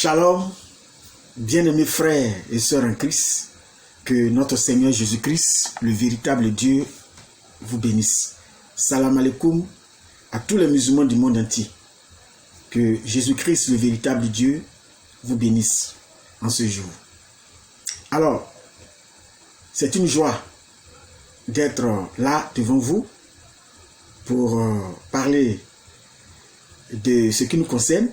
Shalom, bien-aimés frères et sœurs en Christ, que notre Seigneur Jésus-Christ, le véritable Dieu, vous bénisse. Salam alaikum à tous les musulmans du monde entier. Que Jésus-Christ, le véritable Dieu, vous bénisse en ce jour. Alors, c'est une joie d'être là devant vous pour parler de ce qui nous concerne,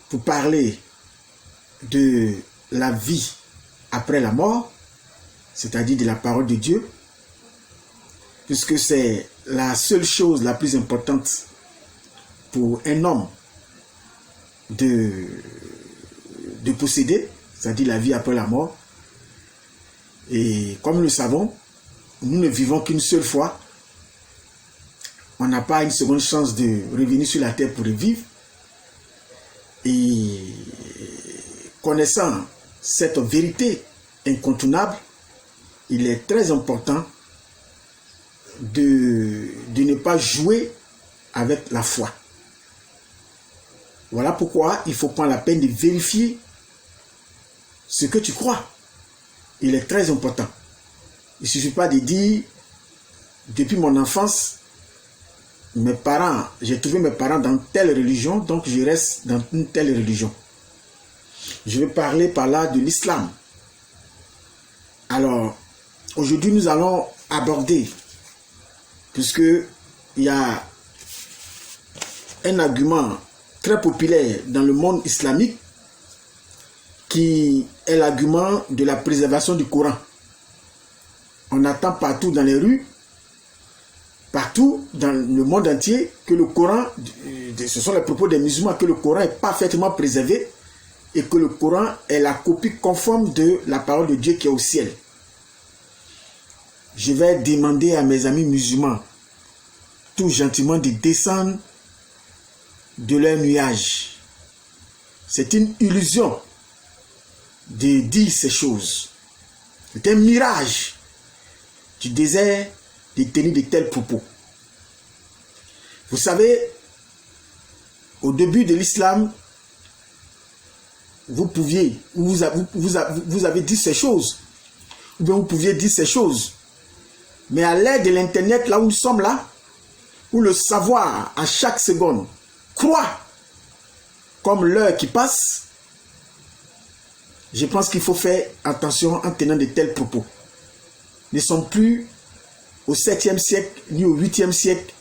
pour parler de la vie après la mort, c'est-à-dire de la parole de Dieu, puisque c'est la seule chose la plus importante pour un homme de posséder, c'est-à-dire la vie après la mort. Et comme nous le savons, nous ne vivons qu'une seule fois. On n'a pas une seconde chance de revenir sur la terre pour vivre. Et connaissant cette vérité incontournable, il est très important de ne pas jouer avec la foi. Voilà pourquoi il faut prendre la peine de vérifier ce que tu crois. Il est très important. Il ne suffit pas de dire, depuis mon enfance, j'ai trouvé mes parents dans telle religion, donc je reste dans une telle religion. Je vais parler par là de l'islam. Alors, aujourd'hui nous allons aborder, puisque il y a un argument très populaire dans le monde islamique qui est l'argument de la préservation du Coran. On attend partout dans les rues, partout dans le monde entier, que le Coran, ce sont les propos des musulmans, que le Coran est parfaitement préservé et que le Coran est la copie conforme de la parole de Dieu qui est au ciel. Je vais demander à mes amis musulmans, tout gentiment, de descendre de leur nuage. C'est une illusion de dire ces choses. C'est un mirage du désert de tenir de tels propos. Vous savez, au début de l'islam, vous avez dit ces choses, ou bien vous pouviez dire ces choses. Mais à l'aide de l'internet, là où nous sommes là, où le savoir à chaque seconde croît comme l'heure qui passe, je pense qu'il faut faire attention en tenant de tels propos. Nous ne sommes plus au 7e siècle, ni au 8e siècle,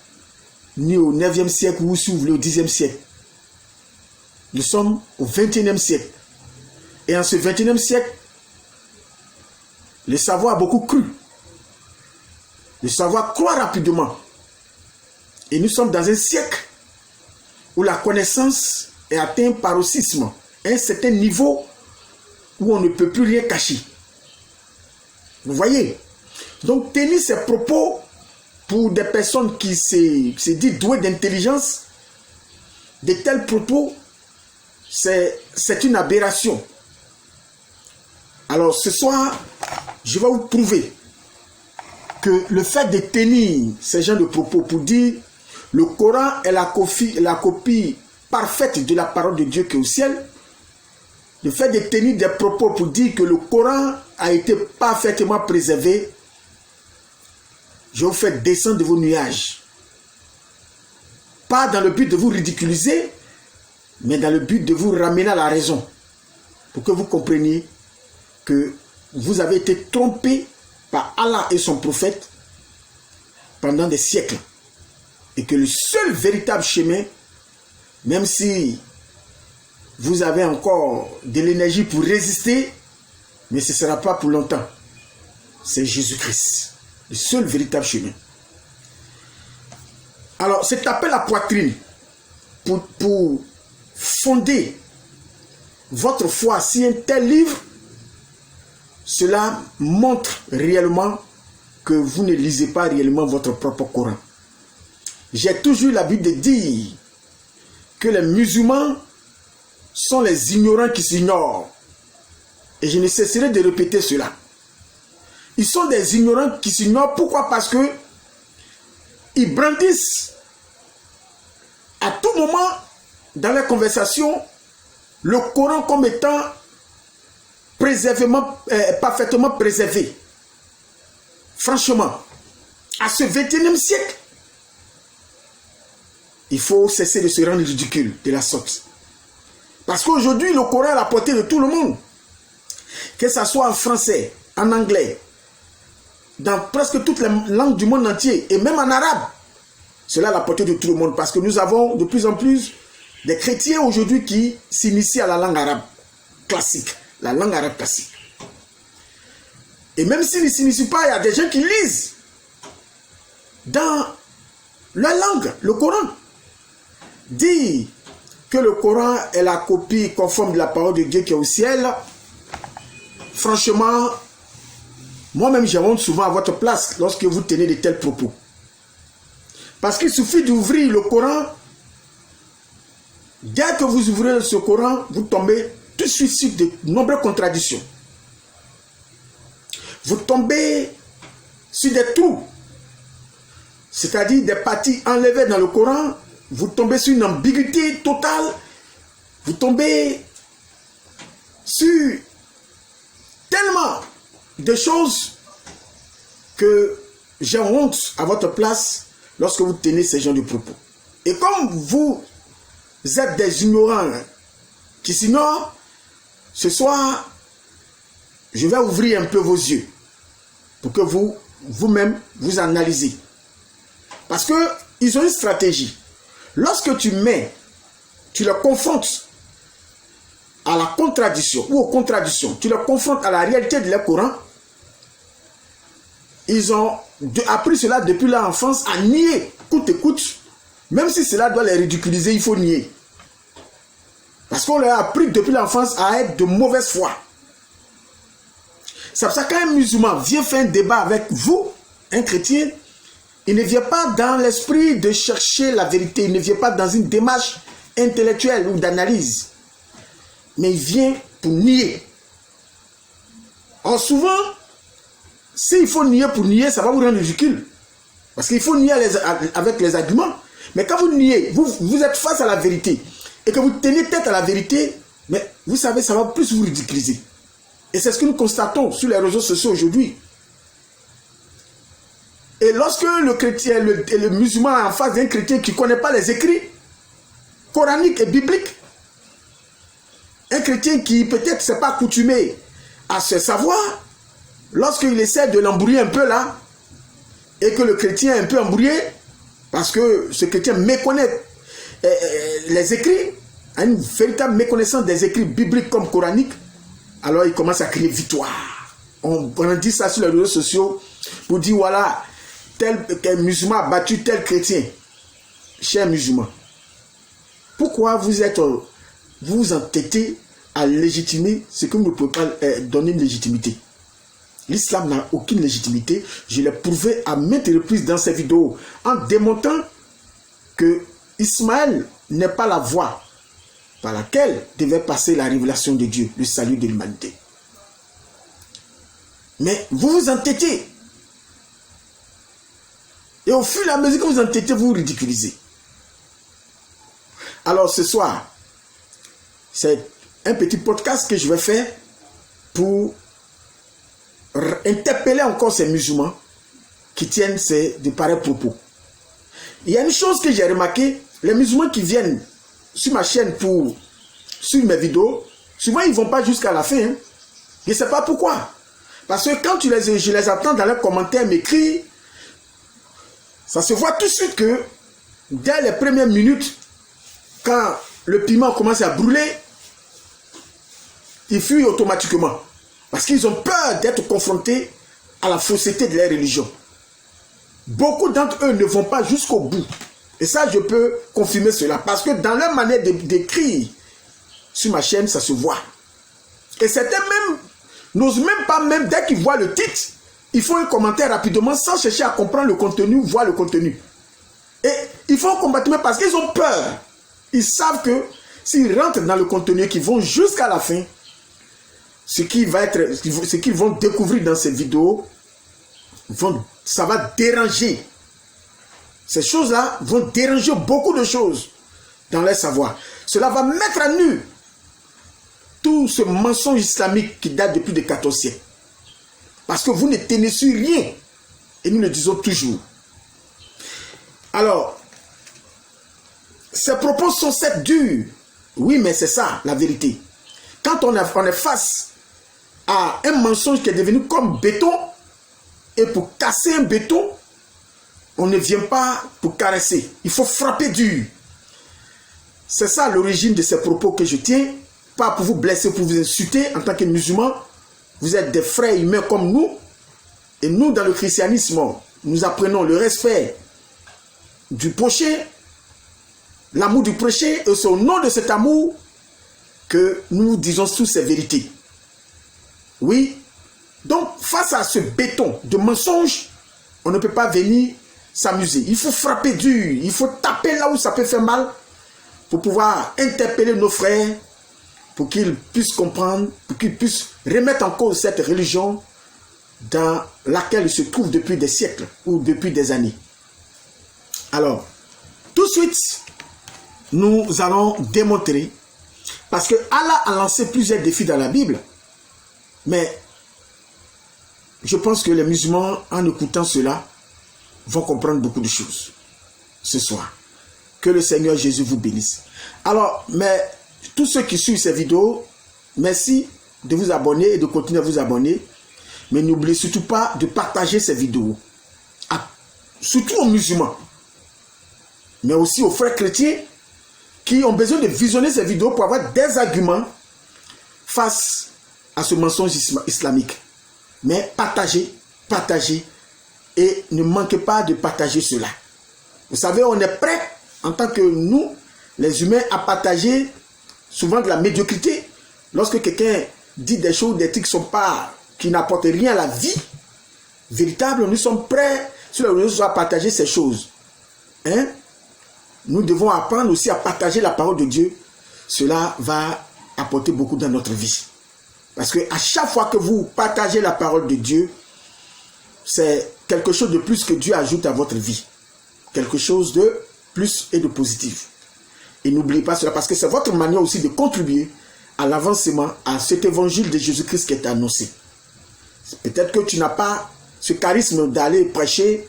ni au 9e siècle, ou si vous voulez au 10e siècle. Nous sommes au 21e siècle. Et en ce 21e siècle, le savoir a beaucoup cru. Le savoir croît rapidement. Et nous sommes dans un siècle où la connaissance est atteinte un paroxysme, à un certain niveau où on ne peut plus rien cacher. Vous voyez? Donc tenir ces propos pour des personnes qui se disent douées d'intelligence, de tels propos, c'est une aberration. Alors ce soir, je vais vous prouver que le fait de tenir ces genres de propos pour dire le Coran est la copie parfaite de la parole de Dieu qui est au ciel, le fait de tenir des propos pour dire que le Coran a été parfaitement préservé, je vous fais descendre de vos nuages. Pas dans le but de vous ridiculiser, mais dans le but de vous ramener à la raison. Pour que vous compreniez que vous avez été trompé par Allah et son prophète pendant des siècles. Et que le seul véritable chemin, même si vous avez encore de l'énergie pour résister, mais ce ne sera pas pour longtemps. C'est Jésus-Christ, le seul véritable chemin. Alors, c'est taper la poitrine pour fonder votre foi sur un tel livre. Cela montre réellement que vous ne lisez pas réellement votre propre Coran. J'ai toujours l'habitude de dire que les musulmans sont les ignorants qui s'ignorent. Et je ne cesserai de répéter cela. Ils sont des ignorants qui s'ignorent. Pourquoi? Parce que ils brandissent à tout moment dans les conversations le Coran comme étant parfaitement préservé. Franchement, à ce 21e siècle, il faut cesser de se rendre ridicule de la sorte. Parce qu'aujourd'hui, le Coran est à la portée de tout le monde. Que ce soit en français, en anglais, dans presque toutes les langues du monde entier, et même en arabe. Cela est à la portée de tout le monde. Parce que nous avons de plus en plus des chrétiens aujourd'hui qui s'initient à la langue arabe classique. La langue arabe classique. Et même s'ils ne s'initient pas, il y a des gens qui lisent dans leur langue, le Coran. Dire que le Coran est la copie conforme de la parole de Dieu qui est au ciel, franchement, moi-même j'ai honte souvent à votre place lorsque vous tenez de tels propos. Parce qu'il suffit d'ouvrir le Coran. Dès que vous ouvrez ce Coran, vous tombez tout de suite sur de nombreuses contradictions. Vous tombez sur des trous, c'est-à-dire des parties enlevées dans le Coran. Vous tombez sur une ambiguïté totale. Vous tombez sur tellement de choses que j'ai honte à votre place lorsque vous tenez ces genres de propos. Et comme vous êtes des ignorants qui s'ignorent, ce soir, je vais ouvrir un peu vos yeux pour que vous-même vous analysez. Parce qu'ils ont une stratégie. Lorsque tu les confrontes à la contradiction ou aux contradictions, tu les confrontes à la réalité de leur Coran, ils ont appris cela depuis leur enfance à nier, coûte et coûte, même si cela doit les ridiculiser, il faut nier. Parce qu'on leur a appris depuis l'enfance à être de mauvaise foi. C'est pour ça qu'un musulman vient faire un débat avec vous, un chrétien, il ne vient pas dans l'esprit de chercher la vérité, il ne vient pas dans une démarche intellectuelle ou d'analyse, mais il vient pour nier. Or souvent, s'il faut nier pour nier, ça va vous rendre ridicule. Parce qu'il faut nier avec les arguments. Mais quand vous niez, vous êtes face à la vérité, et que vous tenez tête à la vérité, mais vous savez, ça va plus vous ridiculiser. Et c'est ce que nous constatons sur les réseaux sociaux aujourd'hui. Et lorsque le chrétien, le musulman est en face d'un chrétien qui ne connaît pas les écrits coraniques et bibliques, un chrétien qui peut-être ne s'est pas accoutumé à ce savoir, lorsqu'il essaie de l'embrouiller un peu là, et que le chrétien est un peu embrouillé, parce que ce chrétien méconnaît les écrits, a une véritable méconnaissance des écrits bibliques comme coraniques, alors il commence à crier victoire. On dit ça sur les réseaux sociaux pour dire voilà, tel musulman a battu tel chrétien. Cher musulman, pourquoi vous entêtez à légitimer ce que vous ne pouvez pas donner une légitimité? L'islam n'a aucune légitimité. Je l'ai prouvé à maintes reprises dans ces vidéos en démontrant que Ismaël n'est pas la voie par laquelle devait passer la révélation de Dieu, le salut de l'humanité. Mais vous vous entêtez. Et au fur et à mesure que vous entêtez, vous vous ridiculisez. Alors ce soir, c'est un petit podcast que je vais faire pour interpeller encore ces musulmans qui tiennent de pareils propos. Il y a une chose que j'ai remarqué, les musulmans qui viennent sur ma chaîne pour suivre mes vidéos, souvent ils ne vont pas jusqu'à la fin. Hein. Je ne sais pas pourquoi. Parce que quand je les attends dans leurs commentaires m'écrire, ça se voit tout de suite que dès les premières minutes, quand le piment commence à brûler, ils fuient automatiquement. Parce qu'ils ont peur d'être confrontés à la fausseté de leur religion. Beaucoup d'entre eux ne vont pas jusqu'au bout. Et ça, je peux confirmer cela. Parce que dans leur manière d'écrire sur ma chaîne, ça se voit. Et certains même n'osent même pas, même dès qu'ils voient le titre, ils font un commentaire rapidement sans chercher à comprendre le contenu, voir le contenu. Et ils font un commentaire parce qu'ils ont peur. Ils savent que s'ils rentrent dans le contenu, qu'ils vont jusqu'à la fin, ce qu'ils vont découvrir dans cette vidéo, ça va déranger. Ces choses-là vont déranger beaucoup de choses dans leur savoir. Cela va mettre à nu tout ce mensonge islamique qui date depuis le 14e siècle. Parce que vous ne tenez sur rien. Et nous le disons toujours. Alors, ces propos sont certes durs. Oui, mais c'est ça, la vérité. Quand on est face à un mensonge qui est devenu comme béton, et pour casser un béton, on ne vient pas pour caresser. Il faut frapper dur. C'est ça l'origine de ces propos que je tiens. Pas pour vous blesser, pour vous insulter en tant que musulmans. Vous êtes des frères humains comme nous. Et nous, dans le christianisme, nous apprenons le respect du prochain, l'amour du prochain. Et c'est au nom de cet amour que nous disons toutes ces vérités. Oui. Donc, face à ce béton de mensonges, on ne peut pas venir s'amuser. Il faut frapper dur. Il faut taper là où ça peut faire mal pour pouvoir interpeller nos frères, pour qu'ils puissent comprendre, pour qu'ils puissent remettre en cause cette religion dans laquelle ils se trouvent depuis des siècles ou depuis des années. Alors, tout de suite, nous allons démontrer, parce que Allah a lancé plusieurs défis dans la Bible, mais je pense que les musulmans, en écoutant cela, vont comprendre beaucoup de choses ce soir. Que le Seigneur Jésus vous bénisse. Alors, mais tous ceux qui suivent ces vidéos, merci de vous abonner et de continuer à vous abonner. Mais n'oubliez surtout pas de partager ces vidéos. Surtout aux musulmans. Mais aussi aux frères chrétiens qui ont besoin de visionner ces vidéos pour avoir des arguments face à ce mensonge islamique. Mais partagez, partagez et ne manquez pas de partager cela. Vous savez, on est prêt en tant que nous, les humains, à partager souvent de la médiocrité. Lorsque quelqu'un dit des choses, des trucs qui n'apportent rien à la vie véritable, nous sommes prêts sur les réseaux sociaux à partager ces choses. Hein? Nous devons apprendre aussi à partager la parole de Dieu. Cela va apporter beaucoup dans notre vie. Parce que à chaque fois que vous partagez la parole de Dieu, c'est quelque chose de plus que Dieu ajoute à votre vie. Quelque chose de plus et de positif. Et n'oubliez pas cela, parce que c'est votre manière aussi de contribuer à l'avancement, à cet évangile de Jésus-Christ qui est annoncé. Peut-être que tu n'as pas ce charisme d'aller prêcher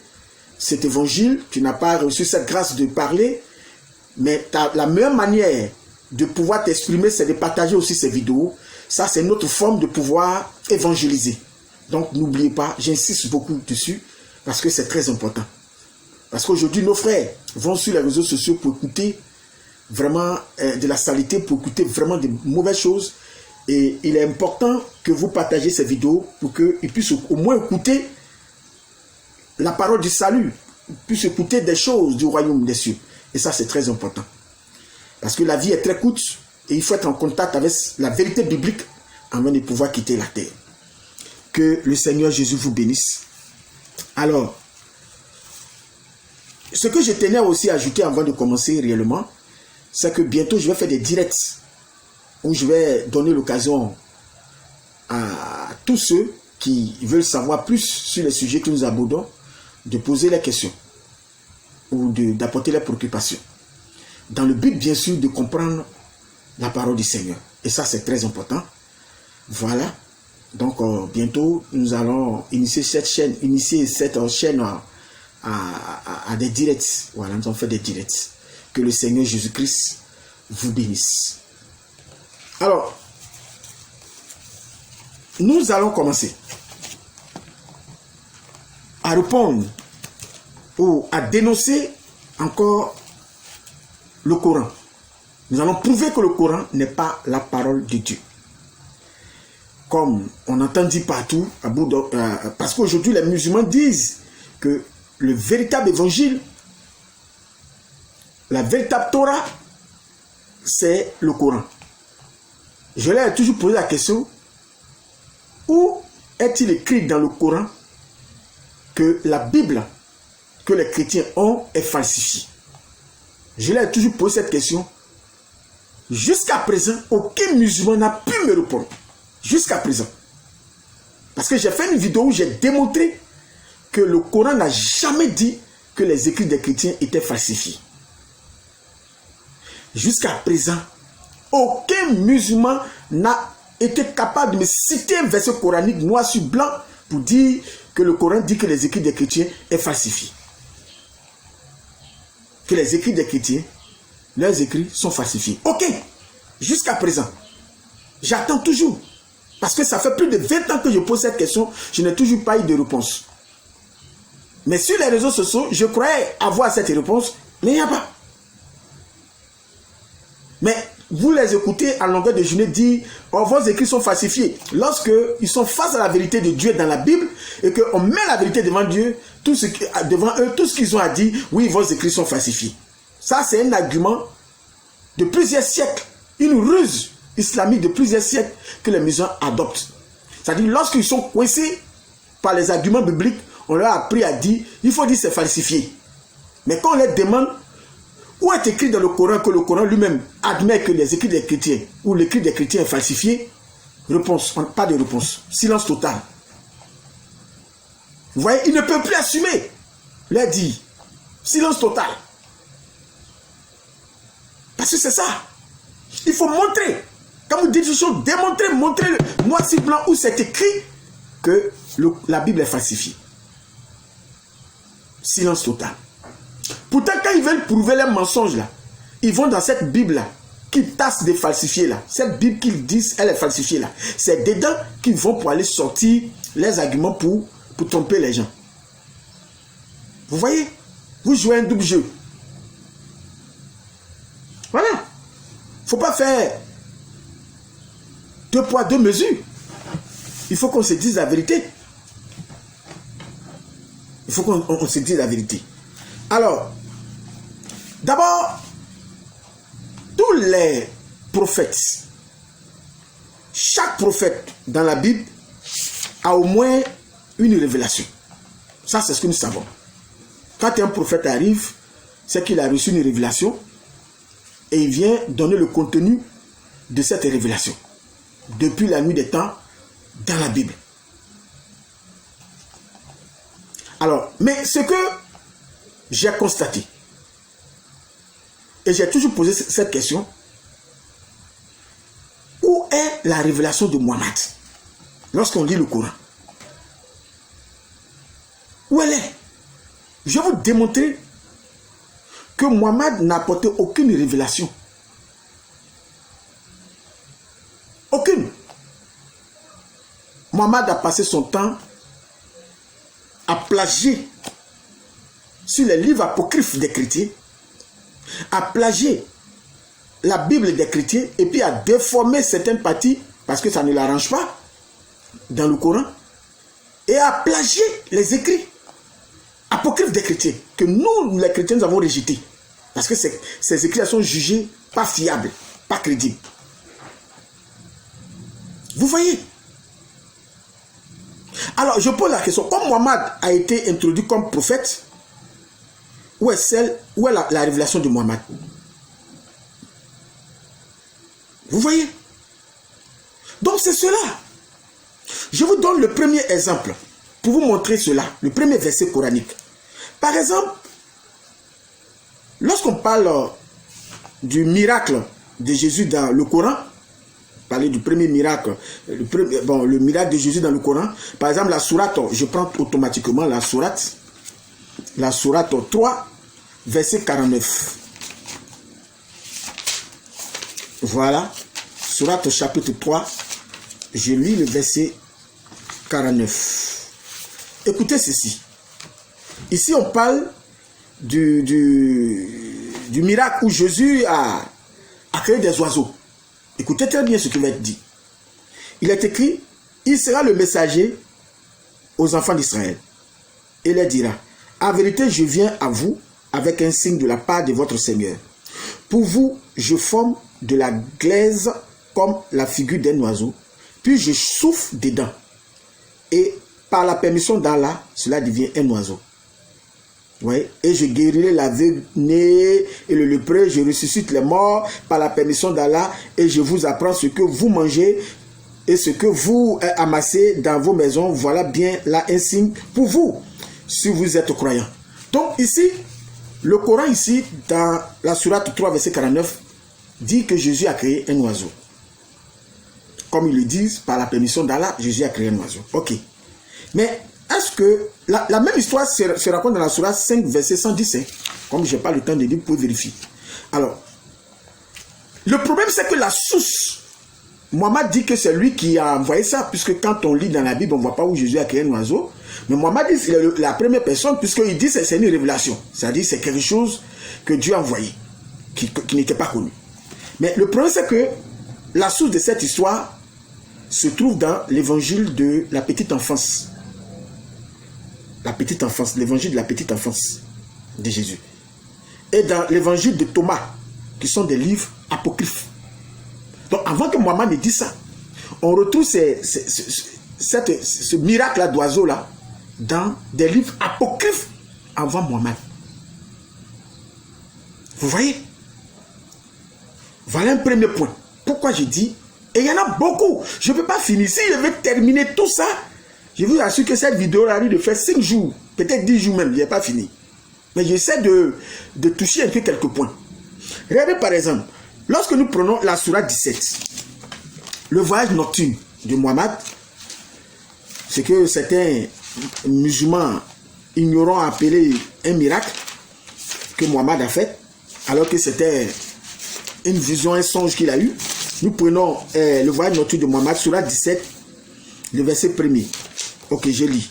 cet évangile, tu n'as pas reçu cette grâce de parler, mais la meilleure manière de pouvoir t'exprimer, c'est de partager aussi ces vidéos. Ça, c'est notre forme de pouvoir évangéliser. Donc, n'oubliez pas, j'insiste beaucoup dessus, parce que c'est très important. Parce qu'aujourd'hui, nos frères vont sur les réseaux sociaux pour écouter vraiment de la saleté, pour écouter vraiment de mauvaises choses. Et il est important que vous partagez ces vidéos pour qu'ils puissent au moins écouter la parole du salut, puissent écouter des choses du royaume des cieux. Et ça, c'est très important. Parce que la vie est très courte et il faut être en contact avec la vérité biblique avant de pouvoir quitter la terre. Que le Seigneur Jésus vous bénisse. Alors, ce que je tenais aussi à ajouter avant de commencer réellement, c'est que bientôt je vais faire des directs où je vais donner l'occasion à tous ceux qui veulent savoir plus sur les sujets que nous abordons, de poser les questions ou d'apporter les préoccupations. Dans le but, bien sûr, de comprendre la parole du Seigneur. Et ça, c'est très important. Voilà. Donc, bientôt, nous allons initier cette chaîne à des directs. Voilà, nous allons faire des directs. Que le Seigneur Jésus-Christ vous bénisse. Alors, nous allons commencer à répondre ou à dénoncer encore le Coran. Nous allons prouver que le Coran n'est pas la parole de Dieu. Comme on entend dire partout, parce qu'aujourd'hui les musulmans disent que le véritable évangile, la véritable Torah, c'est le Coran. Je leur ai toujours posé la question, où est-il écrit dans le Coran que la Bible que les chrétiens ont est falsifiée? Je leur ai toujours posé cette question. Jusqu'à présent, aucun musulman n'a pu me répondre. Jusqu'à présent. Parce que j'ai fait une vidéo où j'ai démontré que le Coran n'a jamais dit que les écrits des chrétiens étaient falsifiés. Jusqu'à présent, aucun musulman n'a été capable de me citer un verset coranique noir sur blanc pour dire que le Coran dit que les écrits des chrétiens est falsifié. Que les écrits des chrétiens, leurs écrits sont falsifiés. Ok, jusqu'à présent, j'attends toujours. Parce que ça fait plus de 20 ans que je pose cette question, je n'ai toujours pas eu de réponse. Mais sur les réseaux sociaux, je croyais avoir cette réponse, mais il n'y a pas. Mais vous les écoutez à longueur de journée dire oh, vos écrits sont falsifiés. Lorsque ils sont face à la vérité de Dieu dans la Bible et qu'on met la vérité devant Dieu, devant eux, tout ce qu'ils ont à dire, oui, vos écrits sont falsifiés. Ça, c'est un argument de plusieurs siècles, une ruse islamique de plusieurs siècles que les musulmans adoptent. C'est-à-dire, lorsqu'ils sont coincés par les arguments bibliques, on leur a appris à dire, il faut dire c'est falsifié. Mais quand on leur demande où est écrit dans le Coran que le Coran lui-même admet que les écrits des chrétiens ou l'écrit des chrétiens est falsifié, réponse, pas de réponse. Silence total. Vous voyez, il ne peut plus assumer. Leur dire, silence total. Parce que c'est ça. Il faut montrer. Quand vous dites des choses, démontrer, montrer noir sur blanc où c'est écrit que la Bible est falsifiée. Silence total. Pourtant, quand ils veulent prouver leurs mensonges là, ils vont dans cette Bible là, qu'ils tassent de falsifier là. Cette Bible qu'ils disent, elle est falsifiée là. C'est dedans qu'ils vont pour aller sortir les arguments pour tromper les gens. Vous voyez? Vous jouez un double jeu. Voilà. Il ne faut pas faire 2 poids 2 mesures. Il faut qu'on se dise la vérité. Il faut qu'on se dise la vérité. Alors, d'abord, tous les prophètes, chaque prophète dans la Bible a au moins une révélation. Ça, c'est ce que nous savons. Quand un prophète arrive, c'est qu'il a reçu une révélation et il vient donner le contenu de cette révélation depuis la nuit des temps dans la Bible. Alors, mais ce que j'ai constaté, et j'ai toujours posé cette question, où est la révélation de Mohammed lorsqu'on lit le Coran? Où elle est? Je vais vous démontrer que Mohammed n'a apporté aucune révélation. Aucune. Mohammed a passé son temps à plagier sur les livres apocryphes des chrétiens, à plagier la Bible des chrétiens et puis à déformer certaines parties parce que ça ne l'arrange pas dans le Coran et à plagier les écrits apocryphes des chrétiens que nous, les chrétiens, nous avons rejetés parce que ces écrits sont jugés pas fiables, pas crédibles. Vous voyez? Alors, je pose la question, comme Mohammed a été introduit comme prophète, où est la révélation de Mohammed? Vous voyez? Donc, c'est cela. Je vous donne le premier exemple pour vous montrer cela, le premier verset coranique. Par exemple, lorsqu'on parle du miracle de Jésus dans le Coran, parler du premier miracle, le miracle de Jésus dans le Coran. Par exemple, la sourate, je prends automatiquement la sourate 3, verset 49. Voilà, sourate chapitre 3, je lis le verset 49. Écoutez ceci. Ici, on parle du miracle où Jésus a créé des oiseaux. Écoutez très bien ce qui va être dit. Il est écrit, il sera le messager aux enfants d'Israël. Et leur dira, en vérité, je viens à vous avec un signe de la part de votre Seigneur. Pour vous, je forme de la glaise comme la figure d'un oiseau, puis je souffle dedans. Et par la permission d'Allah, cela devient un oiseau. Oui, et je guérirai l'aveugle-né et le lépreux, je ressuscite les morts par la permission d'Allah et je vous apprends ce que vous mangez et ce que vous amassez dans vos maisons. Voilà bien là un signe pour vous, si vous êtes croyants. Donc ici, le Coran ici, dans la sourate 3, verset 49, dit que Jésus a créé un oiseau. comme ils le disent, par la permission d'Allah, Jésus a créé un oiseau. Ok. Mais est-ce que la même histoire se raconte dans la Sourate 5, verset 110, hein? Comme je n'ai pas le temps de dire, vous pouvez vérifier. Alors, le problème, c'est que la source, Mohammed dit que c'est lui qui a envoyé ça, puisque quand on lit dans la Bible, on ne voit pas où Jésus a créé un oiseau. Mais Mohammed dit que c'est la première personne, puisqu'il dit que c'est une révélation. C'est-à-dire c'est quelque chose que Dieu a envoyé, qui n'était pas connu. Mais le problème, c'est que la source de cette histoire se trouve dans l'évangile de la petite enfance. La petite enfance, l'évangile de la petite enfance de Jésus. Et dans l'évangile de Thomas, qui sont des livres apocryphes. Donc avant que Mohammed ne dise ça, on retrouve ce miracle d'oiseau-là dans des livres apocryphes avant Mohammed. Vous voyez? Voilà un premier point. Pourquoi je dis, et il y en a beaucoup, je ne peux pas finir. Si je vais terminer tout ça, je vous assure que cette vidéo arrive de faire 5 jours, peut-être 10 jours même, je n'ai pas fini. Mais j'essaie de toucher un peu quelques points. Regardez par exemple, lorsque nous prenons la Sourate 17, le voyage nocturne de Mohammed, c'est que certains musulmans ignorants appelé un miracle que Mohammed a fait, alors que c'était une vision, un songe qu'il a eu. Nous prenons le voyage nocturne de Mohammed, Sourate 17, le verset 1er. Ok, je lis.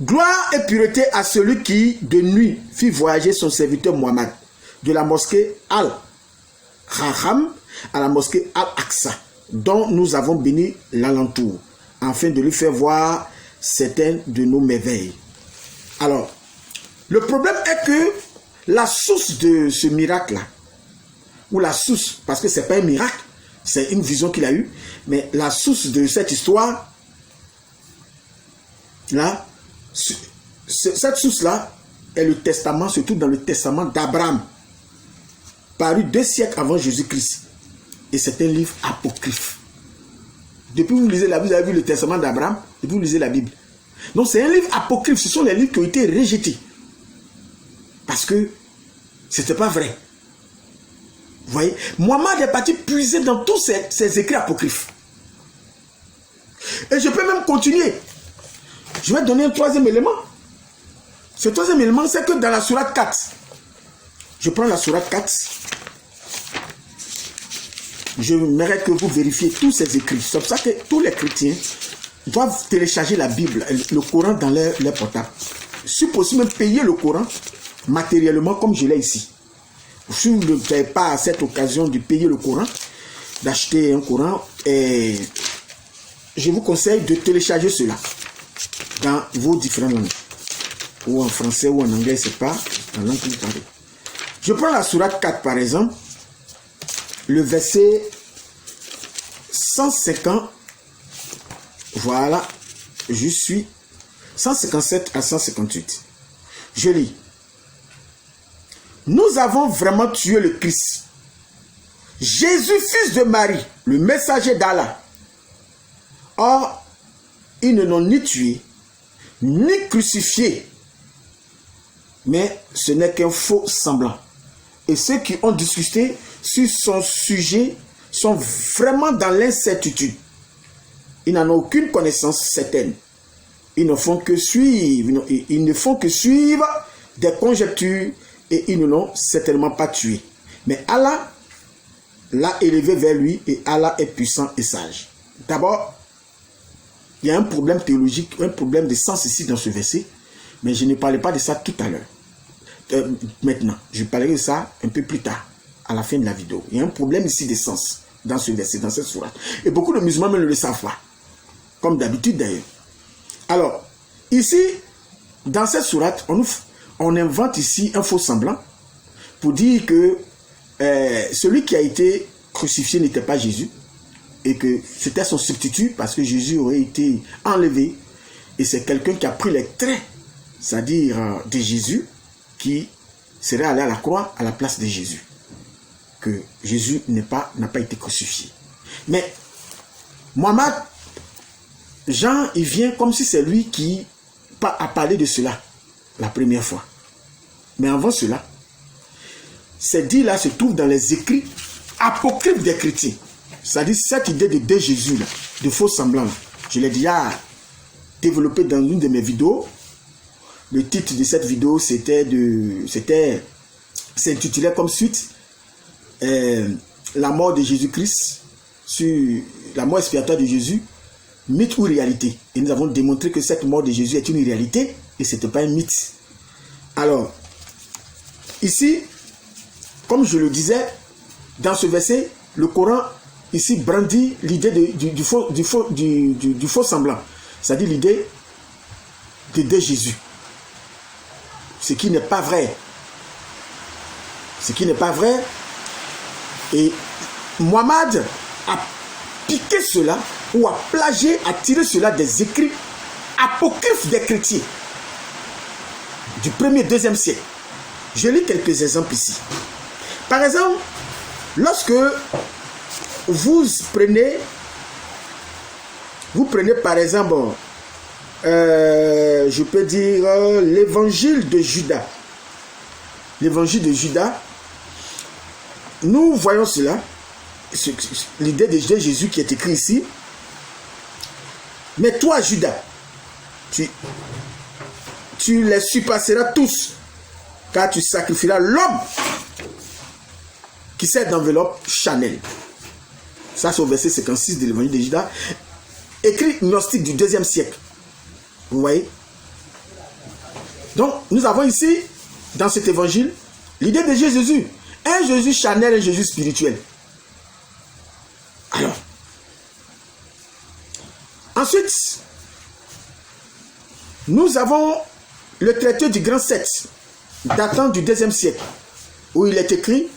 Gloire et pureté à celui qui, de nuit, fit voyager son serviteur Mohammed de la mosquée Al-Raham à la mosquée Al-Aqsa, dont nous avons béni l'alentour, afin de lui faire voir certaines de nos merveilles. Alors, le problème est que la source de ce miracle-là, ou la source, parce que ce n'est pas un miracle, c'est une vision qu'il a eue, mais la source de cette histoire, là, cette source-là est le testament, se trouve dans le testament d'Abraham, paru 2 siècles avant Jésus-Christ. Et c'est un livre apocryphe. Depuis que vous lisez la Bible, vous avez vu le testament d'Abraham, et vous lisez la Bible. Donc c'est un livre apocryphe, ce sont les livres qui ont été rejetés. Parce que ce n'était pas vrai. Vous voyez, Mohammed est parti puiser dans tous ces écrits apocryphes. Et je peux même continuer. Je vais donner un troisième élément. Ce troisième élément, c'est que dans la Sourate 4, je prends la Sourate 4, je mérite que vous vérifiez tous ces écrits. C'est pour ça que tous les chrétiens doivent télécharger la Bible, le Coran dans leur portable. Si possible, même payer le Coran matériellement comme je l'ai ici. Si vous ne n'avez pas à cette occasion de payer le Coran, d'acheter un Coran, et je vous conseille de télécharger cela dans vos différentes langues. Ou en français ou en anglais, c'est pas la langue que vous parlez. Je prends la Sourate 4 par exemple, le verset 150, voilà, je suis 157 à 158. Je lis. Nous avons vraiment tué le Christ, Jésus, fils de Marie, le messager d'Allah. Or, ils ne l'ont ni tué, ni crucifié, mais ce n'est qu'un faux semblant. Et ceux qui ont discuté sur son sujet sont vraiment dans l'incertitude. Ils n'en ont aucune connaissance certaine. Ils ne font que suivre, des conjectures et ils ne l'ont certainement pas tué. Mais Allah l'a élevé vers lui et Allah est puissant et sage. D'abord, il y a un problème théologique, un problème de sens ici dans ce verset, mais je ne parlais pas de ça tout à l'heure. Maintenant, je parlerai de ça un peu plus tard, à la fin de la vidéo. Il y a un problème ici de sens dans ce verset, dans cette sourate. Et beaucoup de musulmans ne le savent pas, comme d'habitude d'ailleurs. Alors, ici, dans cette sourate, on invente ici un faux semblant pour dire que celui qui a été crucifié n'était pas Jésus et que c'était son substitut parce que Jésus aurait été enlevé et c'est quelqu'un qui a pris les traits, c'est-à-dire de Jésus, qui serait allé à la croix à la place de Jésus. Que Jésus n'a pas été crucifié. Mais Mohammed, Jean, il vient comme si c'est lui qui a parlé de cela la première fois. Mais avant cela, ces dits-là se trouvent dans les écrits apocryphes des chrétiens. C'est-à-dire cette idée de deux Jésus, là, de faux semblants, je l'ai déjà développé dans une de mes vidéos. Le titre de cette vidéo, s'intitulait comme suite la mort de Jésus-Christ, sur la mort expiatoire de Jésus, mythe ou réalité. Et nous avons démontré que cette mort de Jésus est une réalité et ce n'était pas un mythe. Alors, ici, comme je le disais, dans ce verset, le Coran ici brandit l'idée du faux semblant, c'est-à-dire l'idée de Jésus. Ce qui n'est pas vrai. Ce qui n'est pas vrai. Et Mohammed a piqué cela ou a plagié, a tiré cela des écrits apocryphes des chrétiens du 1er, 2e siècle. Je lis quelques exemples ici. Par exemple, lorsque vous prenez par exemple, je peux dire l'évangile de Judas. L'évangile de Judas, nous voyons cela, l'idée de Jésus qui est écrit ici. Mais toi, Judas, tu les surpasseras tous, car tu sacrifieras l'homme qui sert d'enveloppe Chanel. Ça, c'est au verset 56 de l'évangile de Judas, écrit gnostique du 2e siècle. Vous voyez? Donc, nous avons ici, dans cet évangile, l'idée de Jésus. Un Jésus Chanel, un Jésus spirituel. Alors, ensuite, nous avons le traité du Grand 7, datant du 2e siècle, où il est écrit,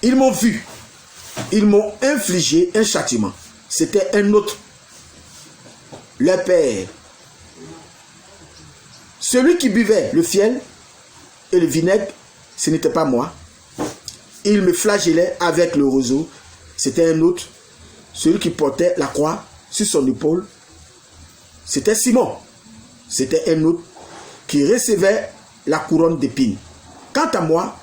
ils m'ont vu, ils m'ont infligé un châtiment. C'était un autre, leur père. Celui qui buvait le fiel et le vinaigre, ce n'était pas moi. Il me flagellait avec le roseau, c'était un autre. Celui qui portait la croix sur son épaule, c'était Simon. C'était un autre qui recevait la couronne d'épines. Quant à moi,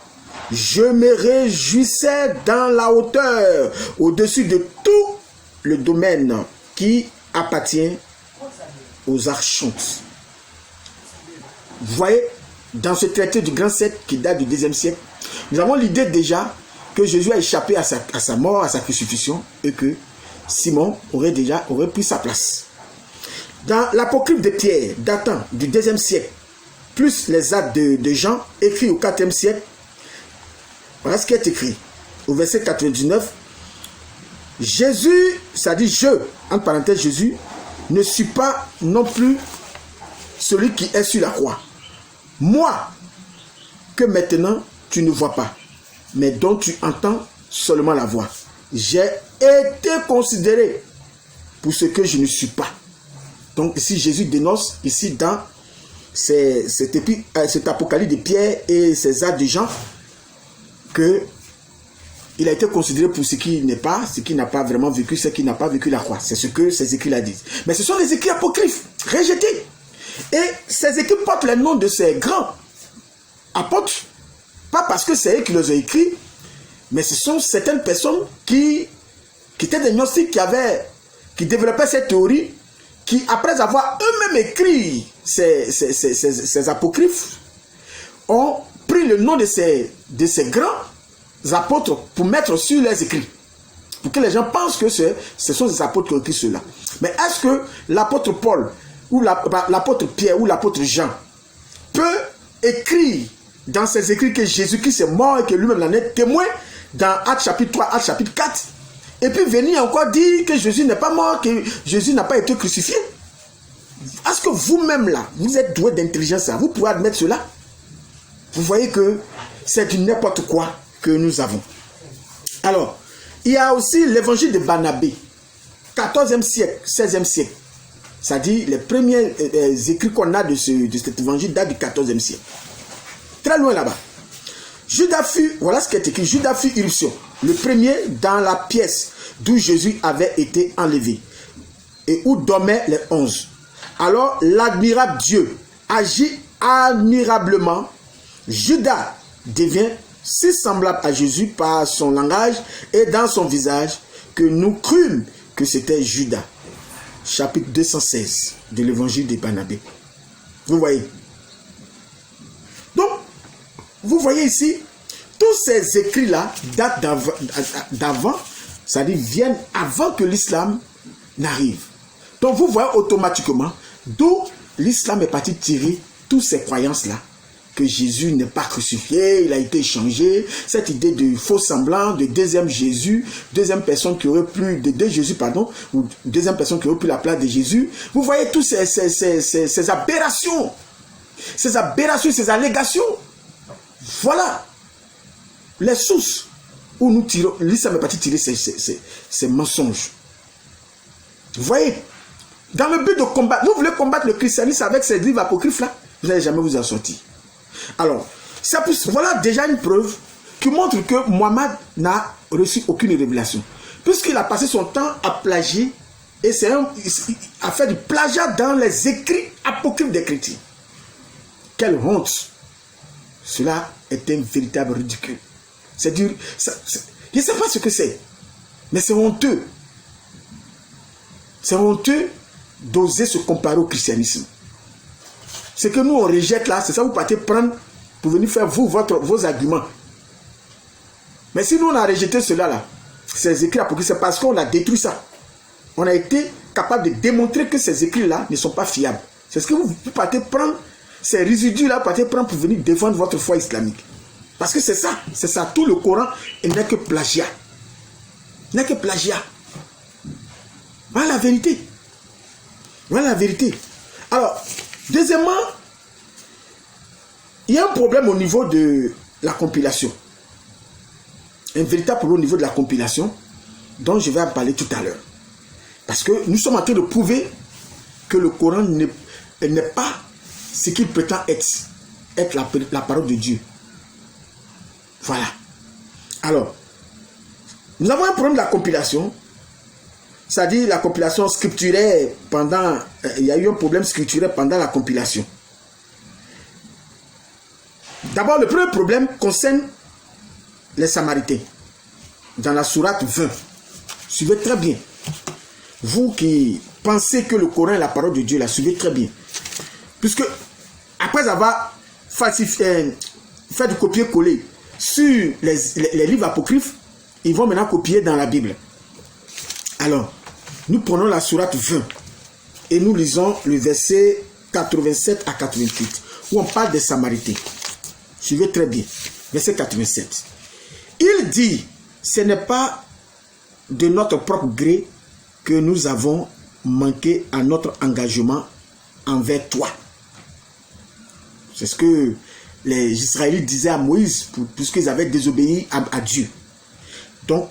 je me réjouissais dans la hauteur, au-dessus de tout le domaine qui appartient aux archontes. Vous voyez, dans ce traité du Grand 7 qui date du 2e siècle, nous avons l'idée déjà que Jésus a échappé à sa mort, à sa crucifixion, et que Simon aurait pris sa place. Dans l'apocryphe de Pierre, datant du 2e siècle, plus les actes de Jean, écrits au 4e siècle, voilà ce qui est écrit. Au verset 99, Jésus, ça dit je, entre parenthèses Jésus, ne suis pas non plus celui qui est sur la croix. Moi, que maintenant tu ne vois pas, mais dont tu entends seulement la voix. J'ai été considéré pour ce que je ne suis pas. Donc ici, Jésus dénonce, ici dans cet apocalypse de Pierre et ces actes de Jean, qu'il a été considéré pour ce qui n'est pas, ce qui n'a pas vraiment vécu, ce qui n'a pas vécu la croix. C'est ce que ces écrits-là disent. Mais ce sont des écrits apocryphes, rejetés. Et ces écrits portent le nom de ces grands apôtres, pas parce que c'est eux qui les ont écrits, mais ce sont certaines personnes qui étaient des gnostiques, qui développaient cette théorie, qui après avoir eux-mêmes écrit ces apocryphes, ont pris le nom de ces grands apôtres pour mettre sur les écrits. Pour que les gens pensent que ce sont des apôtres qui ont écrit cela. Mais est-ce que l'apôtre Paul, ou l'apôtre Pierre, ou l'apôtre Jean, peut écrire dans ses écrits que Jésus-Christ est mort et que lui-même en est témoin dans Actes chapitre 3, Actes chapitre 4, et puis venir encore dire que Jésus n'est pas mort, que Jésus n'a pas été crucifié? Est-ce que vous-même là, vous êtes doué d'intelligence, vous pouvez admettre cela? Vous voyez que c'est du n'importe quoi que nous avons. Alors, il y a aussi l'évangile de Barnabé, 14e siècle, 16e siècle. C'est-à-dire les premiers écrits qu'on a de cet évangile datent du 14e siècle. Très loin là-bas. Judas fut, voilà ce qui est écrit, Judas fut irruption, le premier dans la pièce d'où Jésus avait été enlevé et où dormaient les 11. Alors l'admirable Dieu agit admirablement. Judas devient si semblable à Jésus par son langage et dans son visage que nous crûmes que c'était Judas. Chapitre 216 de l'évangile de Barnabé. Vous voyez. Donc, vous voyez ici, tous ces écrits-là datent d'avant, c'est-à-dire viennent avant que l'islam n'arrive. Donc, vous voyez automatiquement d'où l'islam est parti tirer toutes ces croyances-là, que Jésus n'est pas crucifié, il a été changé, cette idée de faux semblant, de deuxième Jésus, deuxième personne qui aurait pu, de deux Jésus, pardon, ou deuxième personne qui aurait pu la place de Jésus. Vous voyez toutes ces aberrations, ces allégations. Voilà les sources où nous tirons, l'islam est parti tirer ces mensonges. Vous voyez, dans le but de combattre, vous voulez combattre le christianisme avec ces livres apocryphes là, vous n'allez jamais vous en sortir. Alors, voilà déjà une preuve qui montre que Mohammed n'a reçu aucune révélation. Puisqu'il a passé son temps à plagier et à faire du plagiat dans les écrits apocryphes des chrétiens. Quelle honte! Cela est un véritable ridicule. C'est-à-dire, je ne sais pas ce que c'est, mais c'est honteux. C'est honteux d'oser se comparer au christianisme. Ce que nous on rejette là, c'est ça, vous partez prendre pour venir faire vos arguments. Mais si nous on a rejeté cela là, ces écrits apocryphes, c'est parce qu'on a détruit ça. On a été capable de démontrer que ces écrits là ne sont pas fiables. C'est ce que vous partez prendre, ces résidus là, vous partez prendre pour venir défendre votre foi islamique. Parce que c'est ça, tout le Coran n'est que plagiat. N'est que plagiat. Voilà la vérité. Voilà la vérité. Alors, deuxièmement, il y a un problème au niveau de la compilation. Un véritable problème au niveau de la compilation dont je vais en parler tout à l'heure. Parce que nous sommes en train de prouver que le Coran n'est pas ce qu'il prétend être la parole de Dieu. Voilà. Alors, nous avons un problème de la compilation. C'est-à-dire la compilation scripturaire il y a eu un problème scripturaire pendant la compilation. D'abord, le premier problème concerne les Samaritains. Dans la sourate 20. Suivez très bien. Vous qui pensez que le Coran est la parole de Dieu, la suivez très bien. Puisque, après avoir fait du copier-coller sur les livres apocryphes, ils vont maintenant copier dans la Bible. Alors, nous prenons la sourate 20 et nous lisons le verset 87 à 88 où on parle des Samaritains. Suivez très bien. Verset 87. Il dit, ce n'est pas de notre propre gré que nous avons manqué à notre engagement envers toi. C'est ce que les Israélites disaient à Moïse puisqu'ils avaient désobéi à Dieu. Donc,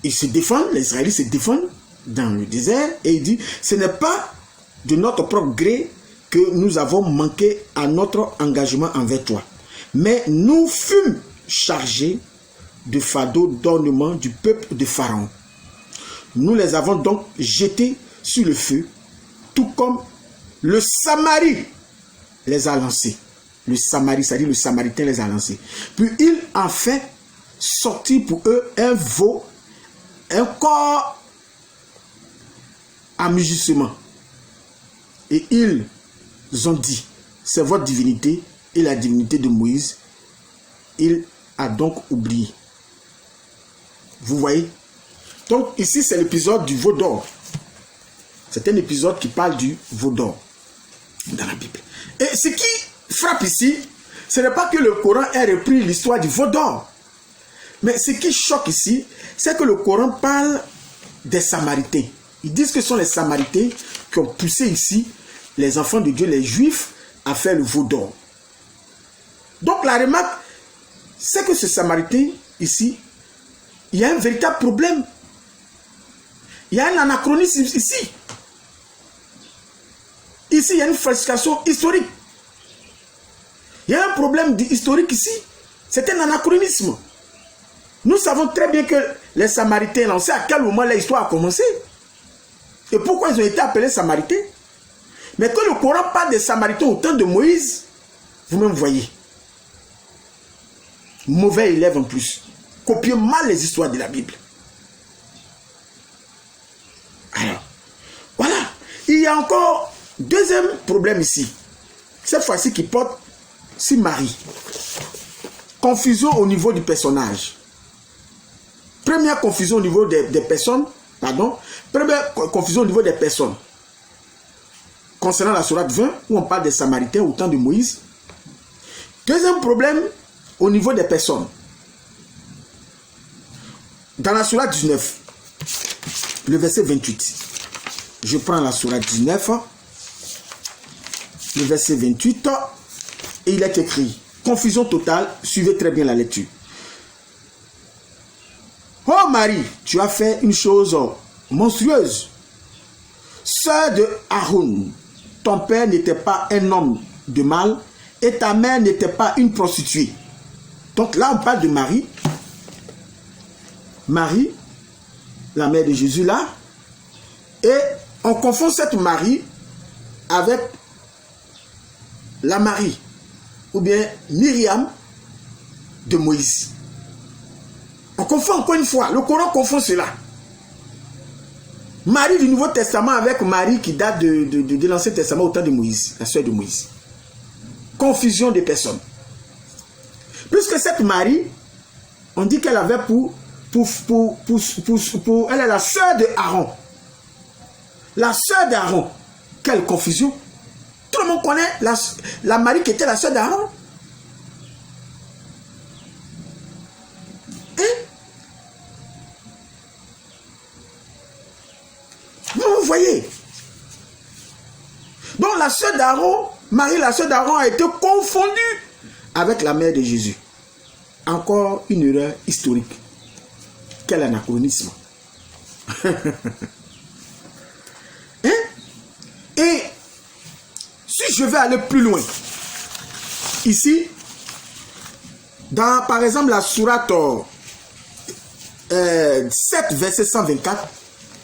ils se défendent, les Israélites se défendent dans le désert et il dit, ce n'est pas de notre propre gré que nous avons manqué à notre engagement envers toi. Mais nous fûmes chargés de fardeaux d'ornement du peuple de Pharaon. Nous les avons donc jetés sur le feu, tout comme le Samarie les a lancés. Le Samarie, c'est-à-dire le Samaritain les a lancés. Puis il en fait sortir pour eux un veau, un corps à mugissement. Et ils ont dit, c'est votre divinité et la divinité de Moïse. Il a donc oublié. Vous voyez? Donc ici c'est l'épisode du veau d'or. C'est un épisode qui parle du veau d'or dans la Bible. Et ce qui frappe ici, ce n'est pas que le Coran ait repris l'histoire du veau d'or. Mais ce qui choque ici, c'est que le Coran parle des Samaritains. Ils disent que ce sont les Samaritains qui ont poussé ici les enfants de Dieu, les Juifs, à faire le veau d'or. Donc la remarque, c'est que ce Samaritain ici, il y a un véritable problème. Il y a un anachronisme ici. Ici, il y a une falsification historique. Il y a un problème historique ici. C'est un anachronisme. Nous savons très bien que les Samaritains, on sait à quel moment l'histoire a commencé. Et pourquoi ils ont été appelés Samaritains. Mais que le Coran parle des Samaritains au temps de Moïse, vous-même voyez. Mauvais élève en plus. Copiez mal les histoires de la Bible. Alors, voilà. Il y a encore deuxième problème ici. Cette fois-ci qui porte sur Marie. Confusion au niveau du personnage. Première confusion au niveau des personnes. Pardon. Première confusion au niveau des personnes. Concernant la sourate 20, où on parle des Samaritains au temps de Moïse. Deuxième problème au niveau des personnes. Dans la sourate 19, le verset 28. Je prends la sourate 19, le verset 28, et il est écrit, confusion totale, suivez très bien la lecture. Oh Marie, tu as fait une chose monstrueuse. Sœur de Aaron, ton père n'était pas un homme de mal et ta mère n'était pas une prostituée. Donc là, on parle de Marie. Marie, la mère de Jésus là. Et on confond cette Marie avec la Marie ou bien Myriam de Moïse. On confond encore une fois. Le Coran confond cela. Marie du Nouveau Testament avec Marie qui date de l'Ancien Testament au temps de Moïse, la sœur de Moïse. Confusion des personnes. Puisque cette Marie, on dit qu'elle avait elle est la sœur de Aaron. La sœur d'Aaron. Quelle confusion. Tout le monde connaît la Marie qui était la sœur d'Aaron. Vous voyez. Donc la sœur d'Aaron, Marie la sœur d'Aaron a été confondue avec la mère de Jésus. Encore une erreur historique. Quel anachronisme. Et si je vais aller plus loin, ici, dans par exemple la sourate 7, verset 124,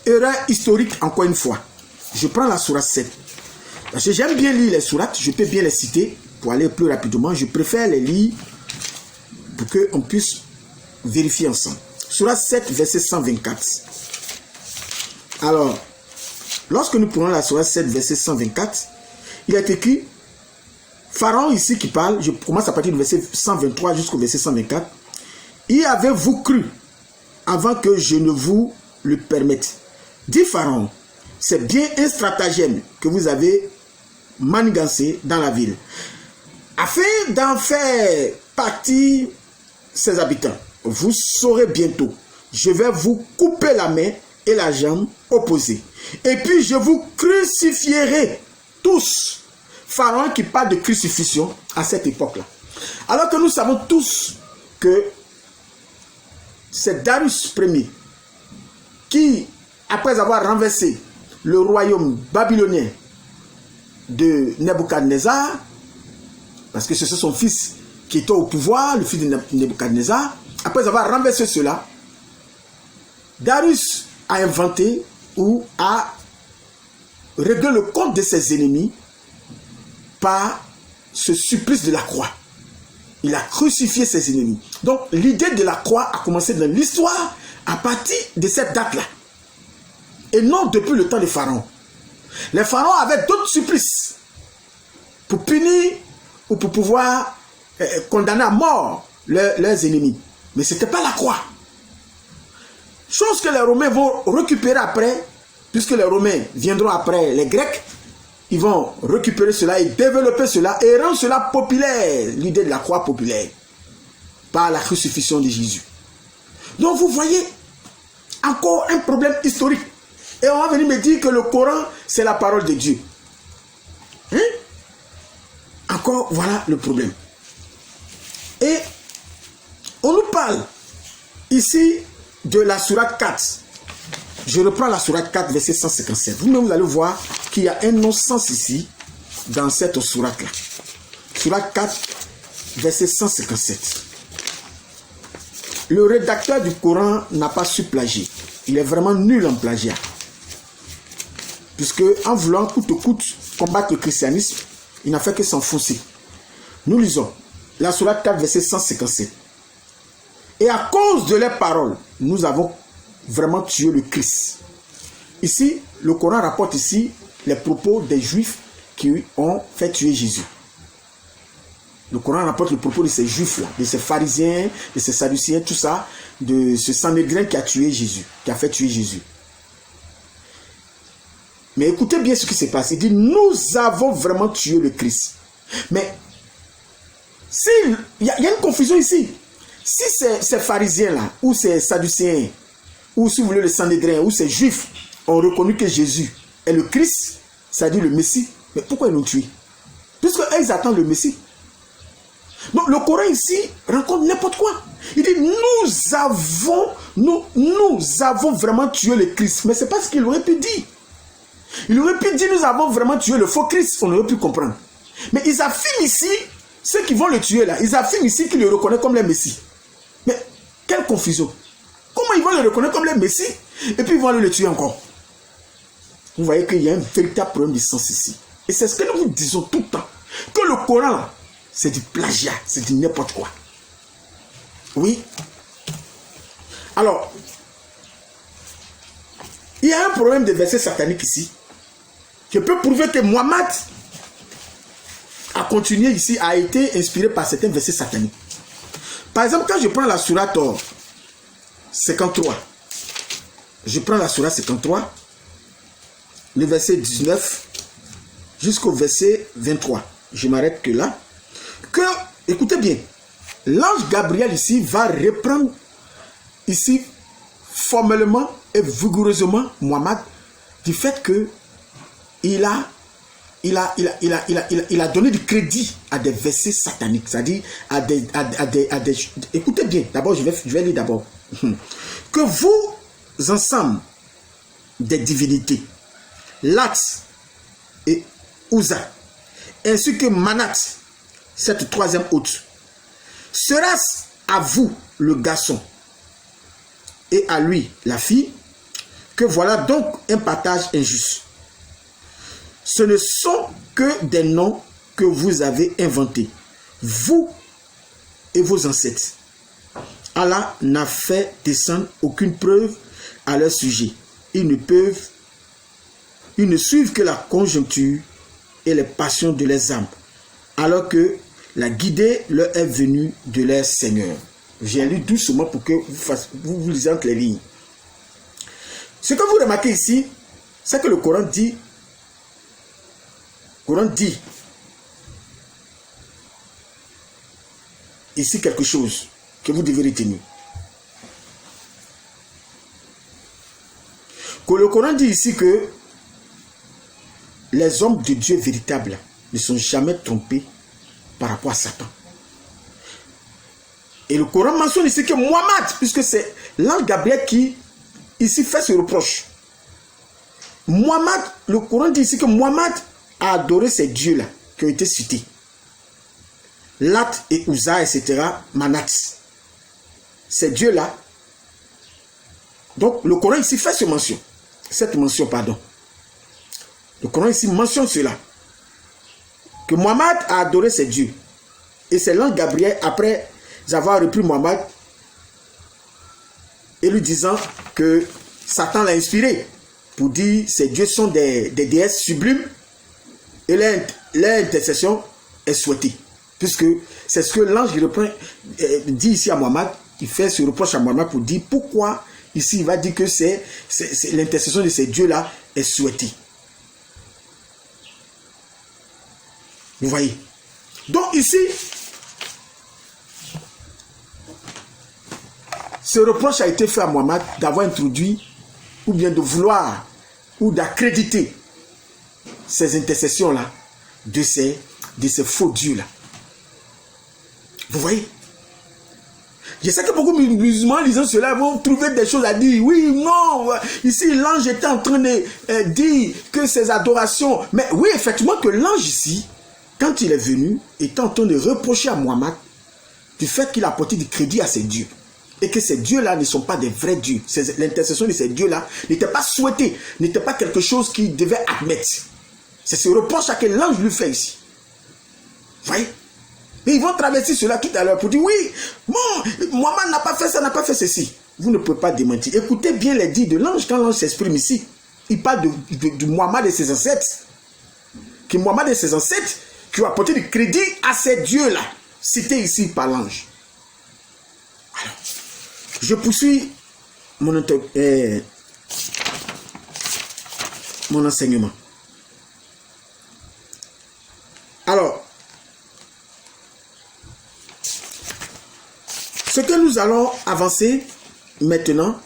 erreur historique encore une fois. Je prends la sourate 7. Parce que j'aime bien lire les sourates, je peux bien les citer pour aller plus rapidement. Je préfère les lire pour qu'on puisse vérifier ensemble. Sourate 7, verset 124. Alors, lorsque nous prenons la sourate 7, verset 124, il est écrit, Pharaon ici qui parle, je commence à partir du verset 123 jusqu'au verset 124. Y avez-vous cru avant que je ne vous le permette? Dit Pharaon, c'est bien un stratagème que vous avez manigancé dans la ville, afin d'en faire partir ses habitants. Vous saurez bientôt, je vais vous couper la main et la jambe opposée. Et puis je vous crucifierai tous. Pharaon qui parle de crucifixion à cette époque-là. Alors que nous savons tous que c'est Darius Ier qui, après avoir renversé le royaume babylonien de Nebuchadnezzar, parce que c'est son fils qui était au pouvoir, le fils de Nebuchadnezzar, après avoir renversé cela, Darius a inventé ou a réglé le compte de ses ennemis par ce supplice de la croix. Il a crucifié ses ennemis. Donc l'idée de la croix a commencé dans l'histoire à partir de cette date-là. Et non depuis le temps des pharaons. Les pharaons avaient d'autres supplices pour punir ou pour pouvoir condamner à mort leurs ennemis. Mais ce n'était pas la croix. Chose que les Romains vont récupérer après, puisque les Romains viendront après les Grecs, ils vont récupérer cela et développer cela et rendre cela populaire, l'idée de la croix populaire, par la crucifixion de Jésus. Donc vous voyez, encore un problème historique. Et on va venir me dire que le Coran, c'est la parole de Dieu. Hein? Encore, voilà le problème. Et on nous parle ici de la sourate 4. Je reprends la sourate 4, verset 157. Vous-même, vous allez voir qu'il y a un non-sens ici, dans cette sourate-là. Sourate 4, verset 157. Le rédacteur du Coran n'a pas su plagier. Il est vraiment nul en plagiat. Puisque, en voulant coûte que coûte combattre le christianisme, il n'a fait que s'enfoncer. Nous lisons la sourate 4, verset 157. Et à cause de leurs paroles, nous avons vraiment tué le Christ. ici, le Coran rapporte ici les propos des Juifs qui ont fait tuer Jésus. Le Coran rapporte le propos de ces Juifs-là, de ces pharisiens, de ces sadducéens, tout ça, de ce Sanhédrin qui a tué Jésus, qui a fait tuer Jésus. Mais écoutez bien ce qui se passe. Il dit, nous avons vraiment tué le Christ. Mais, il y a une confusion ici. Si ces pharisiens-là, ou ces sadducéens, ou si vous voulez le Sanhédrin, ou ces Juifs, ont reconnu que Jésus est le Christ, c'est-à-dire le Messie, mais pourquoi ils l'ont tué? Puisqu'ils attendent le Messie. Donc le Coran ici rencontre n'importe quoi. Il dit nous avons vraiment tué le Christ. Mais c'est pas ce qu'il aurait pu dire. Il aurait pu dire nous avons vraiment tué le faux Christ. On aurait pu comprendre. Mais ils affirment ici, ceux qui vont le tuer là, ils affirment ici qu'ils le reconnaissent comme le Messie. Mais quelle confusion. Comment ils vont le reconnaître comme le Messie et puis ils vont aller le tuer encore? Vous voyez qu'il y a un véritable problème de sens ici. Et c'est ce que nous vous disons tout le temps. Que le Coran là, c'est du plagiat, c'est du n'importe quoi. Oui. Alors, il y a un problème de verset satanique ici. Je peux prouver que Mohammed a continué ici, a été inspiré par certains versets sataniques. Par exemple, quand je prends la sourate 53, je prends la sourate 53, le verset 19 jusqu'au verset 23. Je m'arrête que là. Que, écoutez bien, l'ange Gabriel ici va reprendre ici formellement et vigoureusement Mohammed du fait que il a donné du crédit à des versets sataniques, c'est-à-dire à des écoutez bien, d'abord je vais lire d'abord que vous ensemble des divinités Lat et Uzza ainsi que Manat, cette troisième hôte, sera-ce à vous le garçon et à lui la fille, que voilà donc un partage injuste. Ce ne sont que des noms que vous avez inventés, vous et vos ancêtres. Allah n'a fait descendre aucune preuve à leur sujet. Ils ne suivent que la conjoncture et les passions de leurs âmes, alors que la guidée leur est venue de leur Seigneur. J'ai lu doucement pour que vous lisez entre les lignes. Ce que vous remarquez ici, c'est que le Coran dit ici quelque chose que vous devez retenir. Que le Coran dit ici que les hommes de Dieu véritables ne sont jamais trompés par rapport à Satan. Et le Coran mentionne ici que Mohammed, puisque c'est l'ange Gabriel qui ici fait ce reproche. Mohammed, le Coran dit ici que Mohammed a adoré ces dieux-là qui ont été cités. Lat et Uzza, etc. Manat. Ces dieux-là. Donc le Coran ici fait cette mention, pardon. Le Coran ici mentionne cela. Que Mohammed a adoré ces dieux. Et c'est l'ange Gabriel, après avoir repris Mohammed, et lui disant que Satan l'a inspiré pour dire que ces dieux sont des déesses sublimes et leur intercession est souhaitée. Puisque c'est ce que l'ange dit ici à Mohammed, il fait ce reproche à Mohammed pour dire pourquoi ici il va dire que l'intercession de ces dieux-là est souhaitée. Vous voyez? Donc ici, ce reproche a été fait à Mohammed d'avoir introduit ou bien de vouloir ou d'accréditer ces intercessions-là de ces faux dieux-là. Vous voyez? Je sais que beaucoup de musulmans lisant cela vont trouver des choses à dire. Oui, non, ici l'ange était en train de dire que ces adorations... Mais oui, effectivement que l'ange ici, quand il est venu, était en train de reprocher à Mohammed du fait qu'il a apporté du crédit à ces dieux. Et que ces dieux-là ne sont pas des vrais dieux. L'intercession de ces dieux-là n'était pas souhaitée, n'était pas quelque chose qu'il devait admettre. C'est ce reproche que l'ange lui fait ici. Vous voyez? Mais ils vont traverser cela tout à l'heure pour dire, oui, bon, Mohammed n'a pas fait ça, n'a pas fait ceci. Vous ne pouvez pas démentir. Écoutez bien les dits de l'ange quand l'ange s'exprime ici. il parle de Muhammad et ses ancêtres. Que Muhammad et ses ancêtres qui ont apporté du crédit à ces dieux-là, cités ici par l'ange. Alors, je poursuis mon enseignement. Alors, ce que nous allons avancer maintenant,